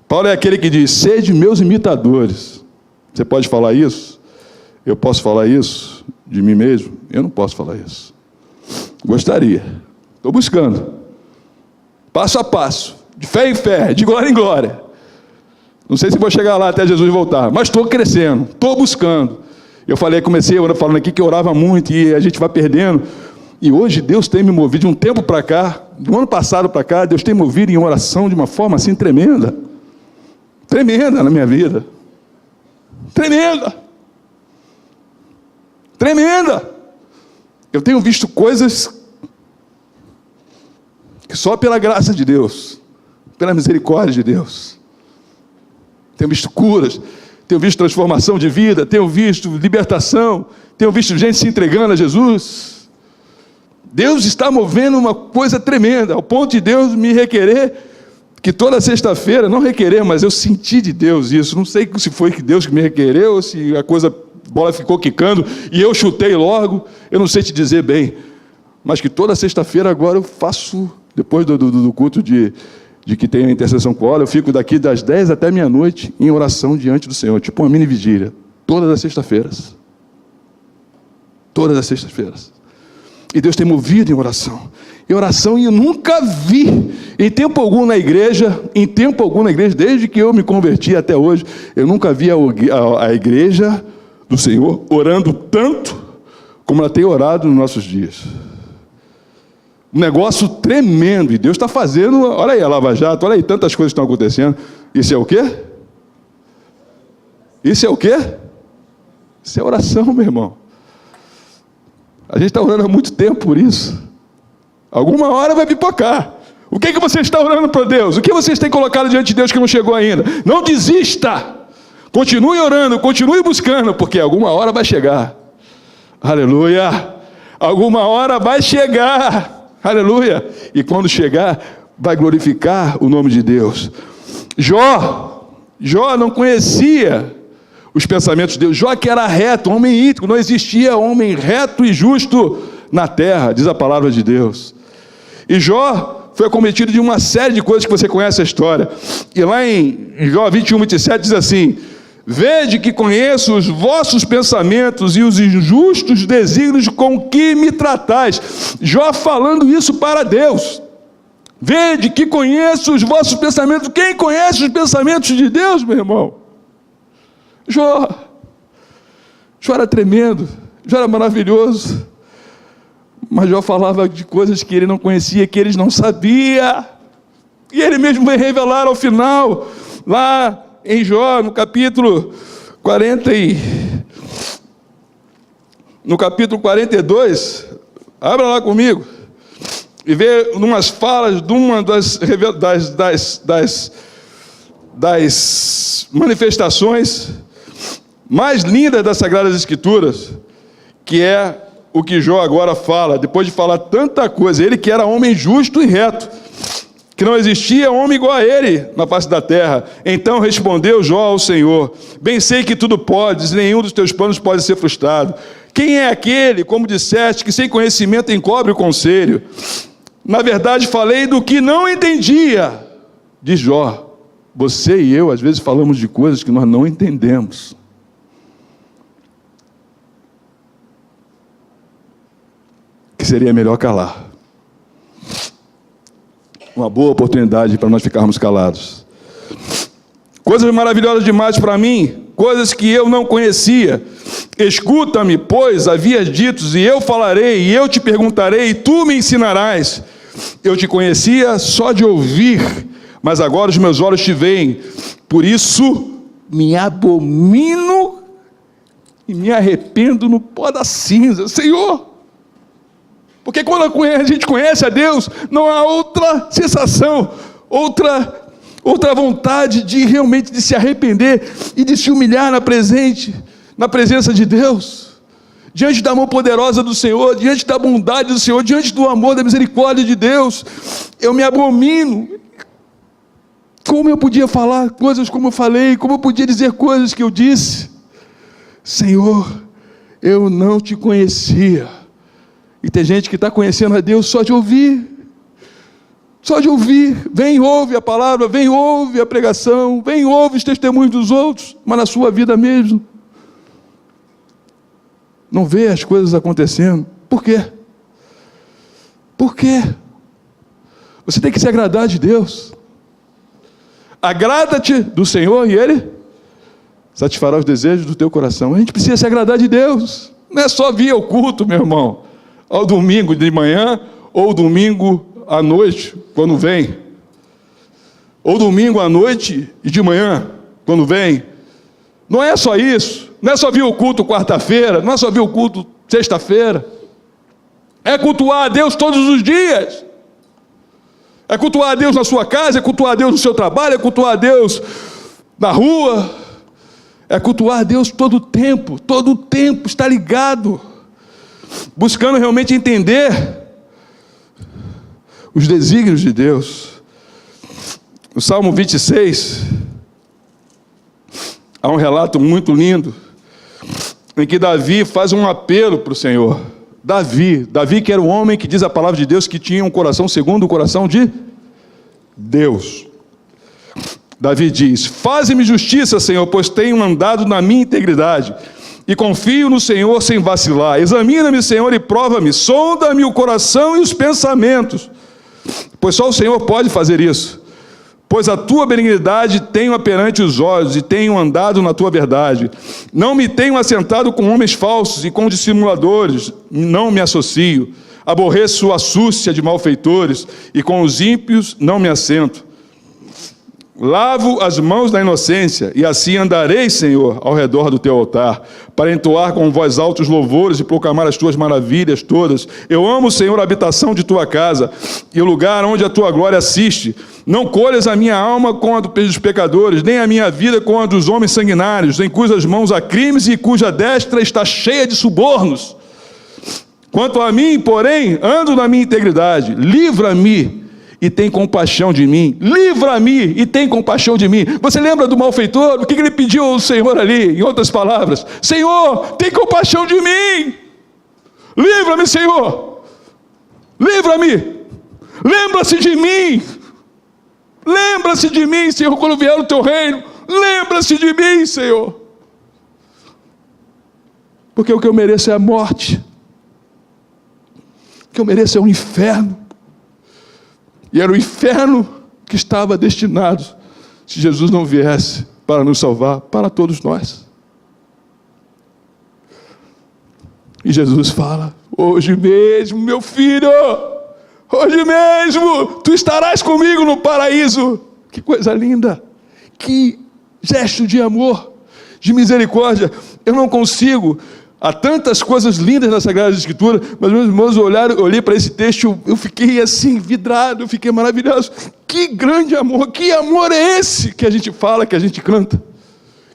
Paulo é aquele que diz, sede meus imitadores. Você pode falar isso? Eu posso falar isso de mim mesmo? Eu não posso falar isso. Gostaria. Estou buscando. Passo a passo. De fé em fé. De glória em glória. Não sei se vou chegar lá até Jesus voltar. Mas estou crescendo. Estou buscando. Eu comecei falando aqui que eu orava muito e a gente vai perdendo. E hoje Deus tem me movido de um tempo para cá, do ano passado para cá, Deus tem me movido em oração de uma forma assim tremenda. Tremenda na minha vida. Tremenda. Tremenda! Eu tenho visto coisas que só pela graça de Deus, pela misericórdia de Deus. Tenho visto curas, tenho visto transformação de vida, tenho visto libertação, tenho visto gente se entregando a Jesus. Deus está movendo uma coisa tremenda, ao ponto de Deus me requerer que toda sexta-feira, não requerer, mas eu senti de Deus isso. Não sei se foi que Deus que me requereu, ou se a bola ficou quicando e eu chutei logo, eu não sei te dizer bem, mas que toda sexta-feira agora eu faço, depois do culto de que tem a intercessão com ela, eu fico daqui das 10 até meia-noite em oração diante do Senhor, tipo uma mini vigília, todas as sextas-feiras. Todas as sextas-feiras. E Deus tem movido em oração. Em oração, e eu nunca vi, em tempo algum na igreja, desde que eu me converti até hoje, eu nunca vi a igreja do Senhor orando tanto como ela tem orado nos nossos dias. Um negócio tremendo, e Deus está fazendo, olha aí a Lava Jato, olha aí tantas coisas que estão acontecendo. Isso é o quê? Isso é o quê? Isso é oração, meu irmão. A gente está orando há muito tempo por isso. Alguma hora vai pipocar. O que você está orando para Deus? O que vocês têm colocado diante de Deus que não chegou ainda? Não desista. Continue orando, continue buscando, porque alguma hora vai chegar. Aleluia! Alguma hora vai chegar. Aleluia! E quando chegar, vai glorificar o nome de Deus. Jó não conhecia os pensamentos de Deus. Jó que era reto, homem íntegro, não existia homem reto e justo na terra, diz a palavra de Deus. E Jó foi acometido de uma série de coisas que você conhece a história. E lá em Jó 21:27 diz assim: vede que conheço os vossos pensamentos e os injustos desígnios com que me tratais. Jó falando isso para Deus. Vede que conheço os vossos pensamentos. Quem conhece os pensamentos de Deus, meu irmão? Jó era tremendo, Jó era maravilhoso, mas Jó falava de coisas que ele não conhecia, que ele não sabia, e ele mesmo vai revelar ao final, lá em Jó, no capítulo 42, abra lá comigo, e vê umas falas de uma das manifestações mais lindas das Sagradas Escrituras, que é o que Jó agora fala, depois de falar tanta coisa, ele que era homem justo e reto. que não existia homem igual a ele na face da terra. Então respondeu Jó ao Senhor: bem sei que tudo podes, e nenhum dos teus planos pode ser frustrado. Quem é aquele, como disseste, que sem conhecimento encobre o conselho? Na verdade falei do que não entendia. Diz Jó: você e eu às vezes falamos de coisas que nós não entendemos. Que seria melhor calar. Uma boa oportunidade para nós ficarmos calados. Coisas maravilhosas demais para mim, coisas que eu não conhecia. Escuta-me, pois, havias dito, e eu falarei, e eu te perguntarei, e tu me ensinarás. Eu te conhecia só de ouvir, mas agora os meus olhos te veem. Por isso me abomino e me arrependo no pó da cinza. Senhor, porque quando a gente conhece a Deus, não há outra sensação, outra vontade de realmente de se arrepender e de se humilhar na presença de Deus, diante da mão poderosa do Senhor, diante da bondade do Senhor, diante do amor, da misericórdia de Deus. Eu me abomino. Como eu podia falar coisas como eu falei, como eu podia dizer coisas que eu disse? Senhor, eu não te conhecia. E tem gente que está conhecendo a Deus só de ouvir. Só de ouvir. Vem, ouve a palavra, vem, ouve a pregação, vem, ouve os testemunhos dos outros, mas na sua vida mesmo não vê as coisas acontecendo. Por quê? Por quê? Você tem que se agradar de Deus. Agrada-te do Senhor e Ele satisfará os desejos do teu coração. A gente precisa se agradar de Deus. Não é só vir ao culto, meu irmão, ao domingo de manhã, ou domingo à noite, quando vem. Ou domingo à noite e de manhã, quando vem. Não é só isso. Não é só vir ao culto quarta-feira, não é só vir ao culto sexta-feira. É cultuar a Deus todos os dias. É cultuar a Deus na sua casa, é cultuar a Deus no seu trabalho, é cultuar a Deus na rua. É cultuar a Deus todo o tempo, está ligado. Buscando realmente entender os desígnios de Deus. No Salmo 26, há um relato muito lindo, em que Davi faz um apelo para o Senhor. Davi que era um homem que diz a palavra de Deus que tinha um coração segundo o coração de Deus. Davi diz: faze-me justiça, Senhor, pois tenho andado na minha integridade, e confio no Senhor sem vacilar. Examina-me, Senhor, e prova-me, sonda-me o coração e os pensamentos, pois só o Senhor pode fazer isso. Pois a tua benignidade tenho perante os olhos, e tenho andado na tua verdade. Não me tenho assentado com homens falsos e com dissimuladores, não me associo. Aborreço a súcia de malfeitores, e com os ímpios não me assento. Lavo as mãos na inocência, e assim andarei, Senhor, ao redor do teu altar, para entoar com voz alta os louvores e proclamar as tuas maravilhas todas. Eu amo, Senhor, a habitação de tua casa, e o lugar onde a tua glória assiste. Não colhas a minha alma com a dos pecadores, nem a minha vida com a dos homens sanguinários, em cujas mãos há crimes e cuja destra está cheia de subornos. Quanto a mim, porém, ando na minha integridade. Livra-me e tem compaixão de mim. Livra-me e tem compaixão de mim. Você lembra do malfeitor? O que ele pediu ao Senhor ali? Em outras palavras: Senhor, tem compaixão de mim. Livra-me, Senhor. Livra-me. Lembra-se de mim. Lembra-se de mim, Senhor, quando vier o teu reino. Lembra-se de mim, Senhor. Porque o que eu mereço é a morte. O que eu mereço é o inferno. E era o inferno que estava destinado, se Jesus não viesse para nos salvar, para todos nós. E Jesus fala: hoje mesmo, meu filho, hoje mesmo, tu estarás comigo no paraíso. Que coisa linda, que gesto de amor, de misericórdia. Eu não consigo. Há tantas coisas lindas na Sagrada Escritura, mas meus irmãos, eu olhei para esse texto, eu fiquei assim, vidrado, eu fiquei maravilhoso. Que grande amor, que amor é esse que a gente fala, que a gente canta?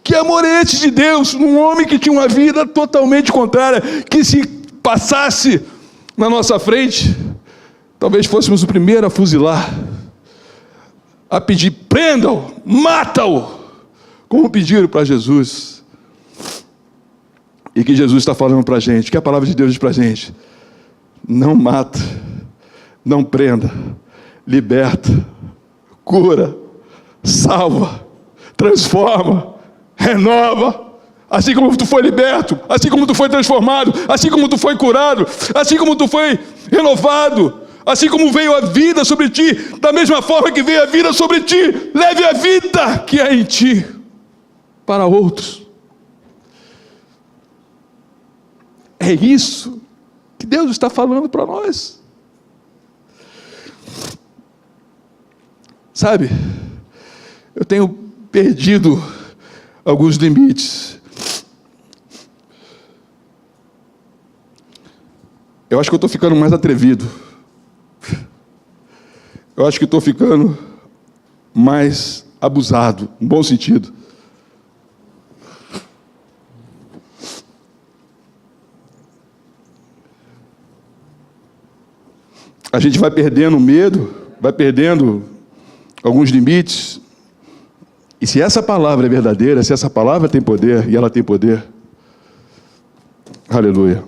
Que amor é esse de Deus, num homem que tinha uma vida totalmente contrária, que se passasse na nossa frente, talvez fôssemos o primeiro a fuzilar. a pedir: prenda-o, mata-o, como pediram para Jesus. E que Jesus está falando para a gente, que a palavra de Deus diz para a gente: não mata, não prenda, liberta, cura, salva, transforma, renova. Assim como tu foi liberto, assim como tu foi transformado, assim como tu foi curado, assim como tu foi renovado, assim como veio a vida sobre ti, da mesma forma que veio a vida sobre ti, leve a vida que é em ti para outros. É isso que Deus está falando para nós. Sabe, eu tenho perdido alguns limites. Eu acho que eu estou ficando mais atrevido. Eu acho que estou ficando mais abusado, no bom sentido. A gente vai perdendo medo, vai perdendo alguns limites. E se essa palavra é verdadeira, se essa palavra tem poder, e ela tem poder, aleluia.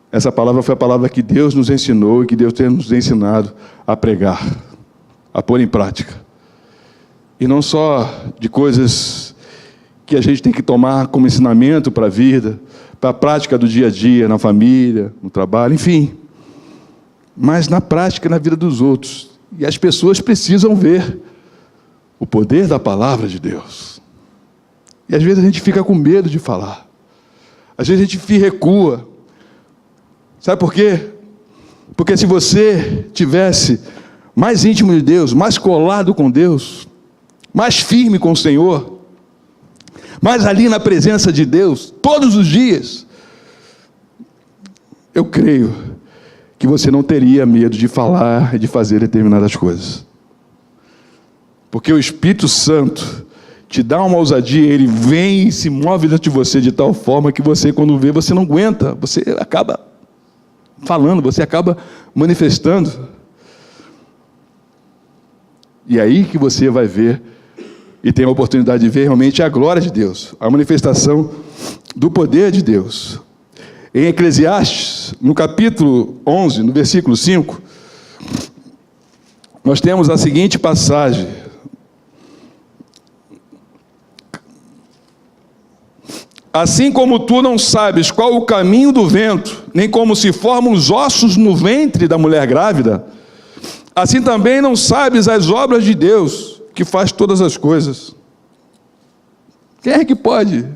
Essa palavra foi a palavra que Deus nos ensinou e que Deus tem nos ensinado a pregar, a pôr em prática. E não só de coisas que a gente tem que tomar como ensinamento para a vida, para a prática do dia a dia, na família, no trabalho, enfim. Mas na prática, na vida dos outros. E as pessoas precisam ver o poder da palavra de Deus. E às vezes a gente fica com medo de falar. Às vezes a gente recua. Sabe por quê? Porque se você tivesse mais íntimo de Deus, mais colado com Deus, mais firme com o Senhor, mais ali na presença de Deus, todos os dias, eu creio que você não teria medo de falar e de fazer determinadas coisas. Porque o Espírito Santo te dá uma ousadia, ele vem e se move dentro de você de tal forma que você, quando vê, você não aguenta, você acaba falando, você acaba manifestando. E aí que você vai ver, e tem a oportunidade de ver realmente a glória de Deus, a manifestação do poder de Deus. Em Eclesiastes, no capítulo 11, no versículo 5, nós temos a seguinte passagem: assim como tu não sabes qual o caminho do vento, nem como se formam os ossos no ventre da mulher grávida, assim também não sabes as obras de Deus, que faz todas as coisas. Quem é que pode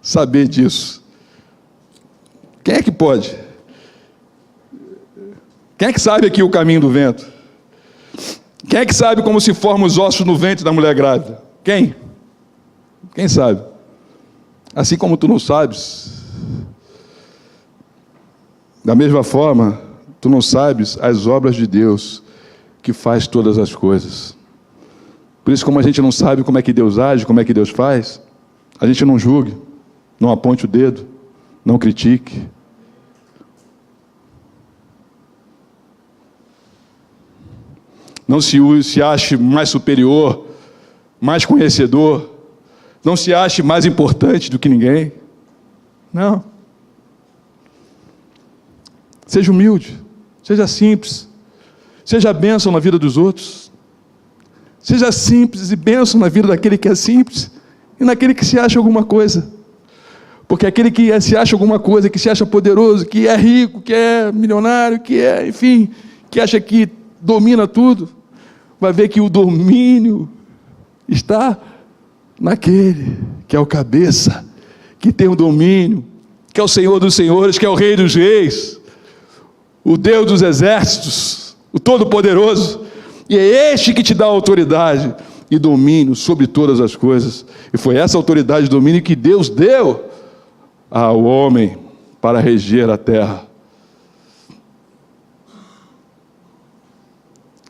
saber disso? Quem é que pode? Quem é que sabe aqui o caminho do vento? Quem é que sabe como se formam os ossos no ventre da mulher grávida? Quem? Quem sabe? Assim como tu não sabes, da mesma forma, tu não sabes as obras de Deus, que faz todas as coisas. Por isso, como a gente não sabe como é que Deus age, como é que Deus faz, a gente não julgue, não aponte o dedo, não critique. Não se ache mais superior, mais conhecedor, não se ache mais importante do que ninguém. Não. Seja humilde, seja simples, seja bênção na vida dos outros. Seja simples e bênção na vida daquele que é simples e naquele que se acha alguma coisa. Porque aquele que se acha alguma coisa, que se acha poderoso, que é rico, que é milionário, que é, enfim, que acha que domina tudo, vai ver que o domínio está naquele que é o cabeça, que tem o domínio, que é o Senhor dos senhores, que é o Rei dos reis, o Deus dos exércitos, o Todo-Poderoso. E é este que te dá autoridade e domínio sobre todas as coisas. E foi essa autoridade e domínio que Deus deu ao homem para reger a terra.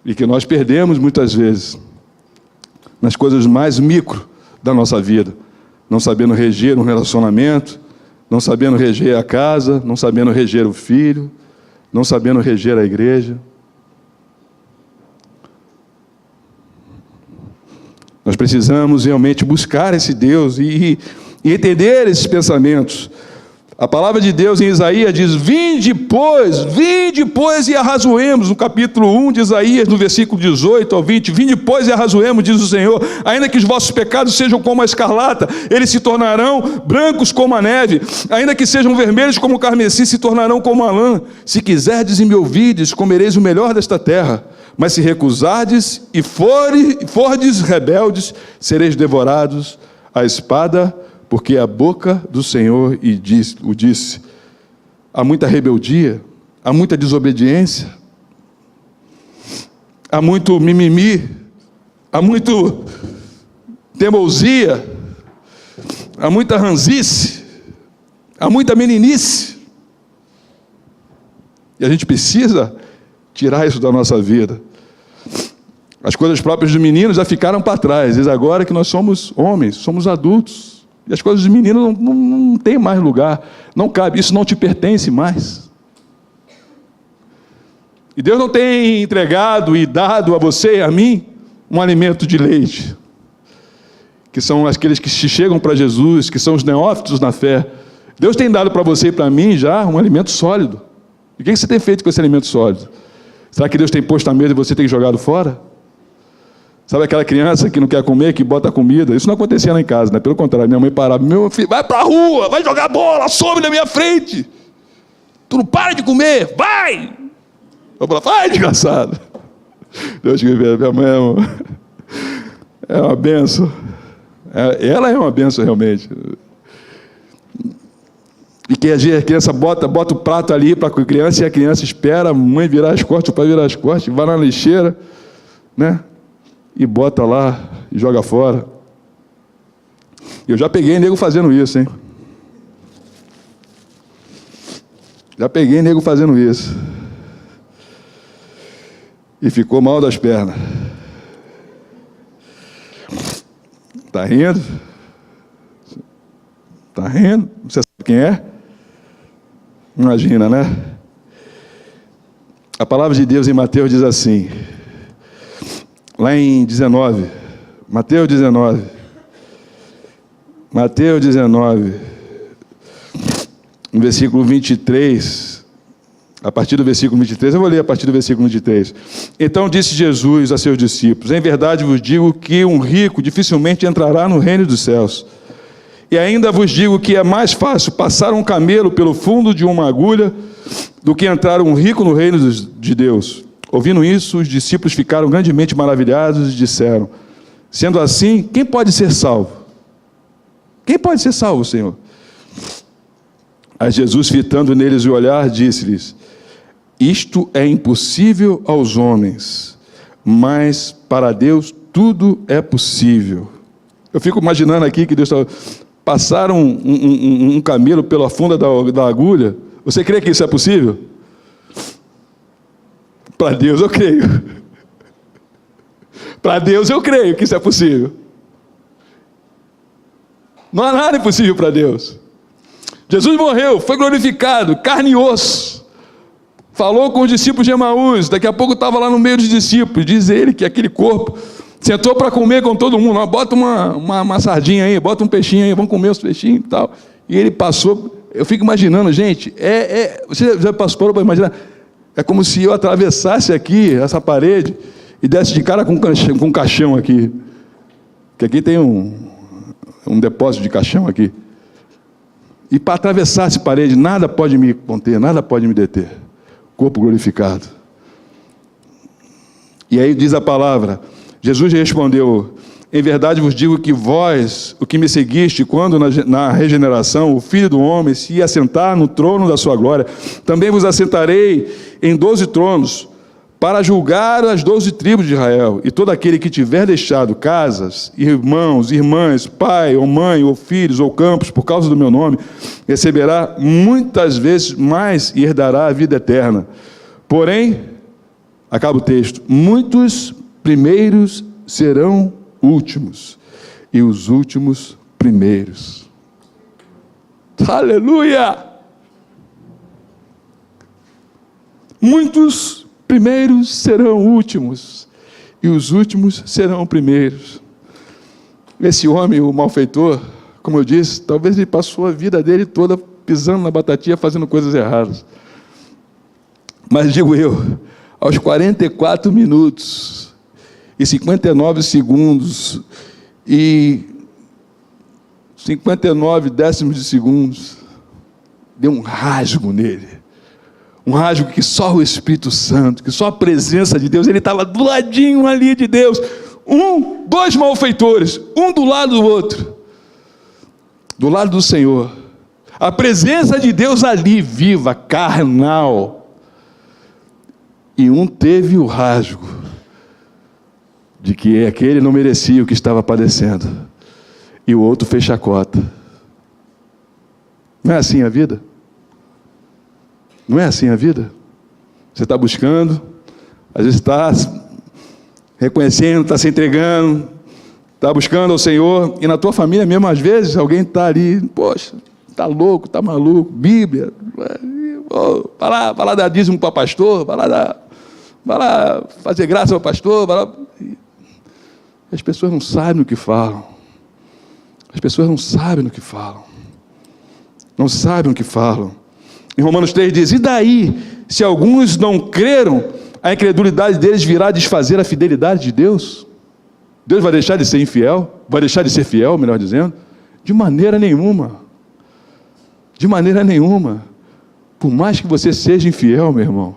E que nós perdemos muitas vezes nas coisas mais micro da nossa vida, não sabendo reger um relacionamento, não sabendo reger a casa, não sabendo reger o filho, não sabendo reger a igreja. Nós precisamos realmente buscar esse Deus e entender esses pensamentos. A palavra de Deus em Isaías diz: vinde, pois, e arrazoemos. No capítulo 1 de Isaías, no versículo 18 ao 20, vinde, pois, e arrazoemos, diz o Senhor, ainda que os vossos pecados sejam como a escarlata, eles se tornarão brancos como a neve, ainda que sejam vermelhos como o carmesim, se tornarão como a lã. Se quiserdes e me ouvides, comereis o melhor desta terra, mas se recusardes e fordes rebeldes, sereis devorados à espada, porque a boca do Senhor o disse. Há muita rebeldia, há muita desobediência, há muito mimimi, há muito teimosia, há muita ranzice, há muita meninice. E a gente precisa tirar isso da nossa vida. As coisas próprias dos meninos já ficaram para trás. Diz agora que nós somos homens, somos adultos. E as coisas dos meninos não tem mais lugar. Não cabe, isso não te pertence mais. E Deus não tem entregado e dado a você e a mim um alimento de leite, que são aqueles que chegam para Jesus, que são os neófitos na fé. Deus tem dado para você e para mim já um alimento sólido. E o que você tem feito com esse alimento sólido? Será que Deus tem posto a mesa e você tem jogado fora? Sabe aquela criança que não quer comer, que bota comida? Isso não acontecia lá em casa, né? Pelo contrário, minha mãe parava: meu filho, vai para a rua, vai jogar bola, some na minha frente. Tu não para de comer, vai! Eu falava: vai, desgraçado. Deus que vê, minha mãe é uma benção. Ela é uma benção realmente. E que a criança bota o prato ali para a criança, e a criança espera a mãe virar as costas, o pai virar as costas, vai na lixeira, né? E bota lá e joga fora. Eu já peguei nego fazendo isso, hein? Já peguei nego fazendo isso. E ficou mal das pernas. Tá rindo? Tá rindo? Você sabe quem é? Imagina, né? A palavra de Deus em Mateus diz assim, lá em 19, Mateus 19, no versículo 23, a partir do versículo 23, eu vou ler a partir do versículo 23. Então disse Jesus a seus discípulos: em verdade vos digo que um rico dificilmente entrará no reino dos céus. E ainda vos digo que é mais fácil passar um camelo pelo fundo de uma agulha do que entrar um rico no reino de Deus. Ouvindo isso, os discípulos ficaram grandemente maravilhados e disseram: sendo assim, quem pode ser salvo? Quem pode ser salvo, Senhor? A Jesus, fitando neles o olhar, disse-lhes: isto é impossível aos homens, mas para Deus tudo é possível. Eu fico imaginando aqui que Deus está... Passaram um camelo pela funda da agulha. Você crê que isso é possível? Para Deus eu creio. Para Deus eu creio que isso é possível. Não há nada impossível para Deus. Jesus morreu, foi glorificado, carne e osso. Falou com os discípulos de Emaús. Daqui a pouco estava lá no meio dos discípulos. Diz ele que aquele corpo sentou para comer com todo mundo. Bota uma sardinha aí, bota um peixinho aí, vamos comer os peixinhos e tal. E ele passou. Eu fico imaginando, gente, você já parou para imaginar? É como se eu atravessasse aqui essa parede e desse de cara com um caixão aqui. Que aqui tem um depósito de caixão aqui. E para atravessar essa parede, nada pode me conter, nada pode me deter. Corpo glorificado. E aí diz a palavra: Jesus respondeu: em verdade vos digo que vós, o que me seguiste, quando na regeneração o Filho do Homem se ia assentar no trono da sua glória, também vos assentarei em 12 tronos, para julgar as 12 tribos de Israel. E todo aquele que tiver deixado casas, irmãos, irmãs, pai, ou mãe, ou filhos, ou campos, por causa do meu nome, receberá muitas vezes mais e herdará a vida eterna. Porém, acaba o texto, muitos primeiros serão últimos, e os últimos primeiros. Aleluia! Muitos primeiros serão últimos, e os últimos serão primeiros. Esse homem, o malfeitor, como eu disse, talvez ele passou a vida dele toda pisando na batatinha, fazendo coisas erradas. Mas digo eu, aos 44 minutos e 59 segundos e 59 décimos de segundos, deu um rasgo nele. Um rasgo que só o Espírito Santo, que só a presença de Deus, ele estava do ladinho ali de Deus. Dois malfeitores, um do lado do outro, do lado do Senhor. A presença de Deus ali, viva, carnal. E um teve o rasgo de que aquele não merecia o que estava padecendo. E o outro fez chacota. Não é assim a vida? Não é assim a vida? Você está buscando, às vezes está reconhecendo, está se entregando, está buscando ao Senhor, e na tua família mesmo, às vezes, alguém está ali, poxa, está louco, está maluco, Bíblia, vai lá dar dízimo para pastor, vai lá fazer graça ao pastor, vai lá. As pessoas não sabem o que falam. As pessoas não sabem o que falam. Não sabem o que falam. Em Romanos 3 diz, e daí, se alguns não creram, a incredulidade deles virá desfazer a fidelidade de Deus? Deus vai deixar de ser infiel? Vai deixar de ser fiel, melhor dizendo? De maneira nenhuma. De maneira nenhuma. Por mais que você seja infiel, meu irmão,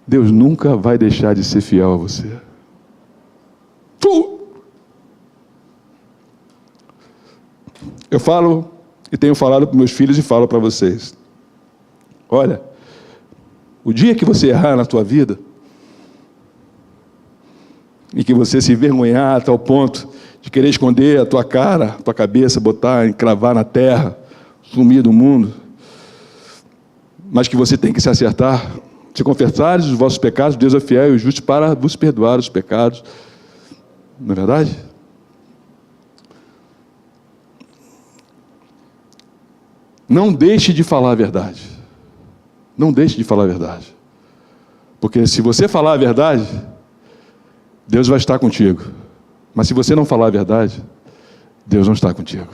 Deus nunca vai deixar de ser fiel a você. Eu falo e tenho falado para meus filhos e falo para vocês. Olha, o dia que você errar na tua vida e que você se envergonhar a tal ponto de querer esconder a tua cara, a tua cabeça, botar, encravar na terra, sumir do mundo, mas que você tem que se acertar, se confessares os vossos pecados, Deus é fiel e justo para vos perdoar os pecados. Não é verdade? Não deixe de falar a verdade. Não deixe de falar a verdade. Porque se você falar a verdade, Deus vai estar contigo. Mas se você não falar a verdade, Deus não está contigo.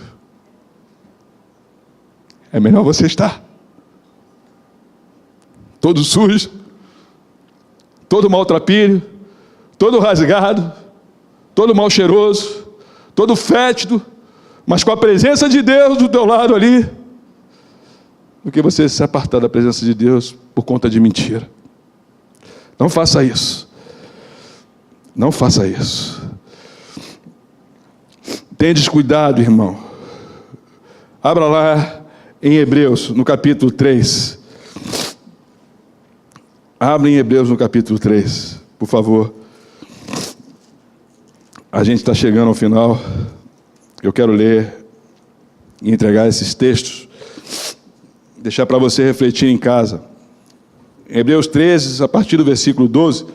É melhor você estar todo sujo, todo maltrapilho, todo rasgado, todo mal cheiroso, todo fétido, mas com a presença de Deus do teu lado ali, do que você se apartar da presença de Deus por conta de mentira. Não faça isso. Não faça isso. Tendes cuidado, irmão. Abra lá em Hebreus, no capítulo 3. Abra em Hebreus no capítulo 3, por favor. A gente está chegando ao final. Eu quero ler e entregar esses textos, deixar para você refletir em casa. Em Hebreus 13, a partir do versículo 12.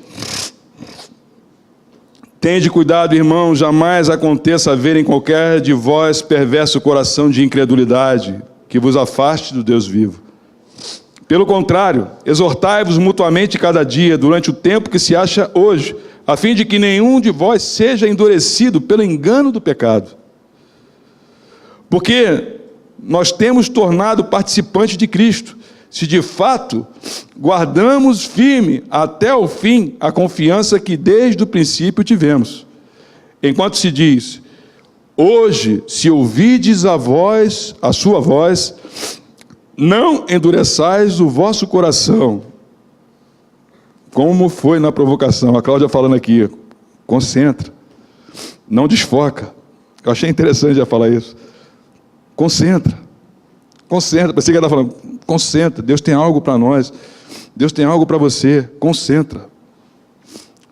Tende cuidado, irmão, jamais aconteça haver em qualquer de vós perverso coração de incredulidade, que vos afaste do Deus vivo. Pelo contrário, exortai-vos mutuamente cada dia, durante o tempo que se acha hoje, a fim de que nenhum de vós seja endurecido pelo engano do pecado. Porque nós temos tornado participantes de Cristo, se de fato guardamos firme até o fim a confiança que desde o princípio tivemos. Enquanto se diz, hoje, se ouvides a sua voz, não endureçais o vosso coração, como foi na provocação. A Cláudia falando aqui, concentra, não desfoca. Eu achei interessante já falar isso. Concentra. Pensei que ela estava falando, concentra, Deus tem algo para nós, Deus tem algo para você, concentra.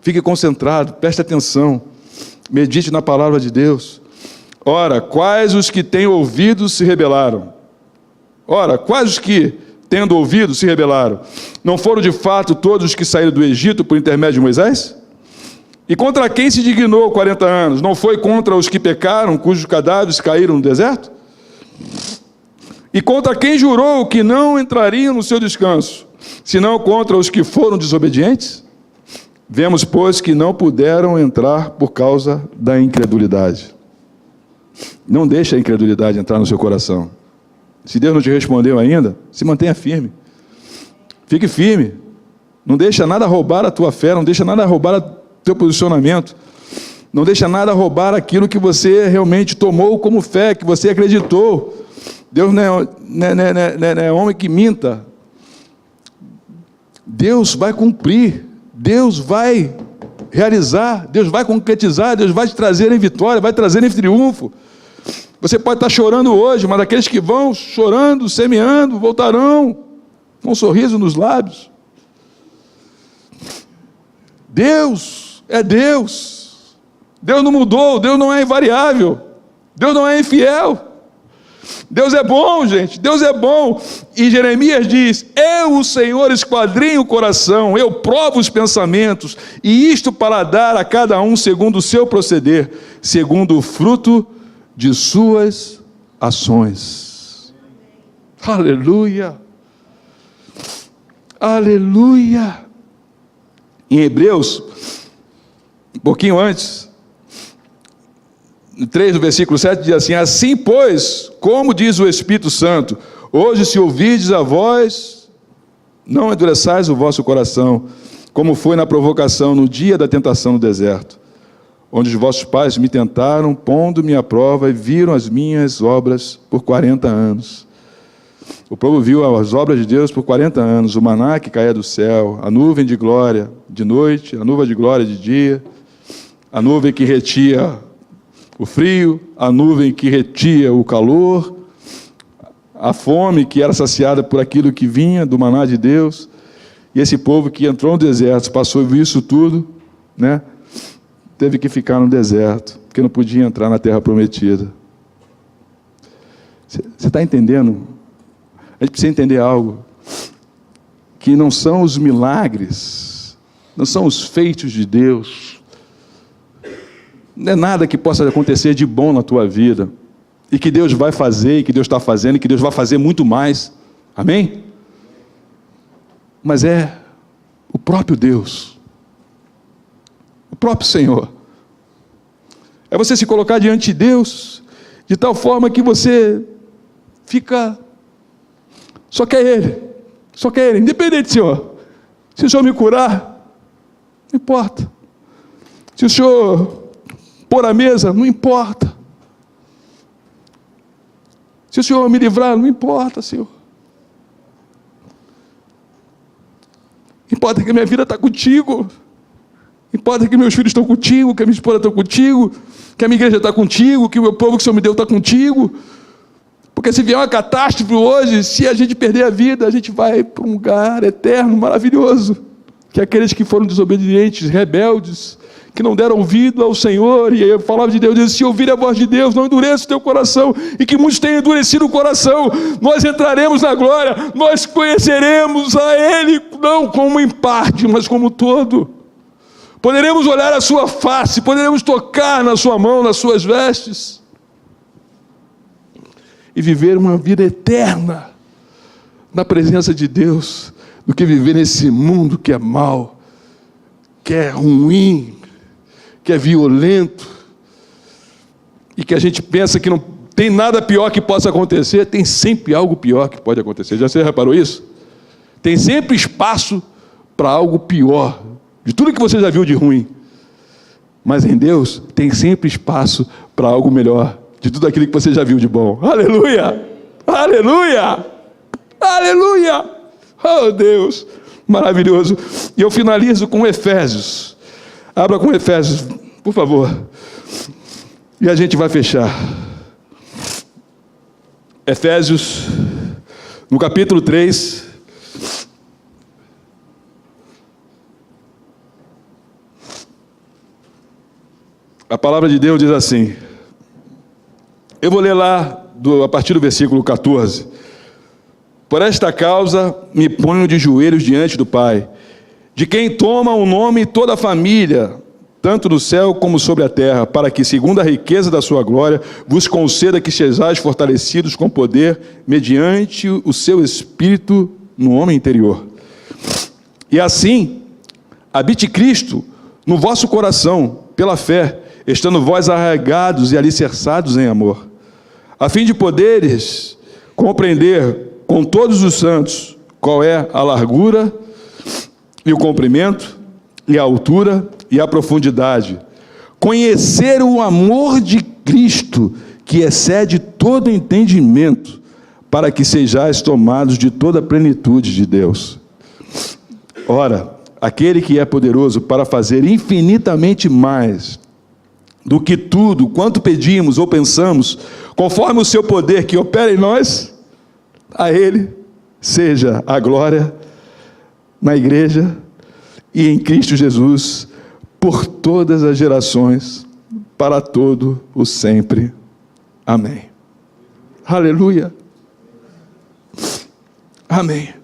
Fique concentrado, preste atenção, medite na palavra de Deus. Ora, quais os que têm ouvido se rebelaram? Ora, quais os que, tendo ouvido, se rebelaram? Não foram de fato todos os que saíram do Egito por intermédio de Moisés? E contra quem se dignou 40 anos? Não foi contra os que pecaram, cujos cadáveres caíram no deserto? E contra quem jurou que não entrariam no seu descanso, senão contra os que foram desobedientes? Vemos, pois, que não puderam entrar por causa da incredulidade. Não deixe a incredulidade entrar no seu coração. Se Deus não te respondeu ainda, se mantenha firme. Fique firme. Não deixa nada roubar a tua fé, não deixa nada roubar o teu posicionamento. Não deixa nada roubar aquilo que você realmente tomou como fé, que você acreditou. Deus não é homem que minta. Deus vai cumprir. Deus vai realizar. Deus vai concretizar. Deus vai te trazer em vitória, vai trazer em triunfo. Você pode estar chorando hoje, mas aqueles que vão chorando, semeando, voltarão com um sorriso nos lábios. Deus é Deus. Deus não mudou, Deus não é invariável, Deus não é infiel. Deus é bom, gente, Deus é bom. E Jeremias diz: eu, o Senhor, esquadrinho o coração, eu provo os pensamentos, e isto para dar a cada um segundo o seu proceder, segundo o fruto de suas ações. Aleluia, aleluia. Em Hebreus, um pouquinho antes, no 3 do versículo 7, diz assim: assim pois, como diz o Espírito Santo, hoje se ouvirdes a voz, não endureçais o vosso coração, como foi na provocação no dia da tentação no deserto, onde os vossos pais me tentaram, pondo-me à prova, e viram as minhas obras por 40 anos. O povo viu as obras de Deus por 40 anos, o maná que caía do céu, a nuvem de glória de noite, a nuvem de glória de dia, a nuvem que retia o frio, a nuvem que retia o calor, a fome que era saciada por aquilo que vinha do maná de Deus. E esse povo que entrou no deserto, passou e viu isso tudo, né? Teve que ficar no deserto, porque não podia entrar na terra prometida. Você está entendendo? A gente precisa entender algo, que não são os milagres, não são os feitos de Deus, não é nada que possa acontecer de bom na tua vida, e que Deus vai fazer, e que Deus está fazendo, e que Deus vai fazer muito mais, amém? Mas é o próprio Deus, o próprio Senhor. É você se colocar diante de Deus, de tal forma que você fica, só quer Ele, independente, Senhor. Se o Senhor me curar, não importa. Se o Senhor pôr a mesa, não importa. Se o Senhor me livrar, não importa, Senhor. Importa que a minha vida está contigo. Importa que meus filhos estão contigo, que a minha esposa está contigo, que a minha igreja está contigo, que o meu povo que o Senhor me deu está contigo. Porque se vier uma catástrofe hoje, se a gente perder a vida, a gente vai para um lugar eterno, maravilhoso, que aqueles que foram desobedientes, rebeldes, que não deram ouvido ao Senhor. E a palavra de Deus diz: se ouvir a voz de Deus, não endureça o teu coração, e que muitos tenham endurecido o coração. Nós entraremos na glória, nós conheceremos a Ele, não como em parte, mas como todo. Poderemos olhar a sua face, poderemos tocar na sua mão, nas suas vestes, e viver uma vida eterna na presença de Deus, do que viver nesse mundo que é mau, que é ruim, que é violento, e que a gente pensa que não tem nada pior que possa acontecer. Tem sempre algo pior que pode acontecer. Já você reparou isso? Tem sempre espaço para algo pior, de tudo que você já viu de ruim. Mas em Deus tem sempre espaço para algo melhor, de tudo aquilo que você já viu de bom. Aleluia! Aleluia! Aleluia! Oh Deus, maravilhoso. E eu finalizo com Efésios. Abra com Efésios, por favor. E a gente vai fechar. Efésios, no capítulo 3. A palavra de Deus diz assim. Eu vou ler lá a partir do versículo 14. Por esta causa me ponho de joelhos diante do Pai, de quem toma o nome toda a família, tanto no céu como sobre a terra, para que, segundo a riqueza da sua glória, vos conceda que sejais fortalecidos com poder, mediante o seu Espírito no homem interior. E assim, habite Cristo no vosso coração, pela fé, estando vós arraigados e alicerçados em amor, a fim de poderes compreender com todos os santos qual é a largura e o comprimento e a altura e a profundidade, conhecer o amor de Cristo, que excede todo entendimento, para que sejais tomados de toda a plenitude de Deus. Ora, aquele que é poderoso para fazer infinitamente mais do que tudo quanto pedimos ou pensamos, conforme o seu poder que opera em nós, a Ele seja a glória na igreja e em Cristo Jesus, por todas as gerações, para todo o sempre. Amém. Aleluia. Amém.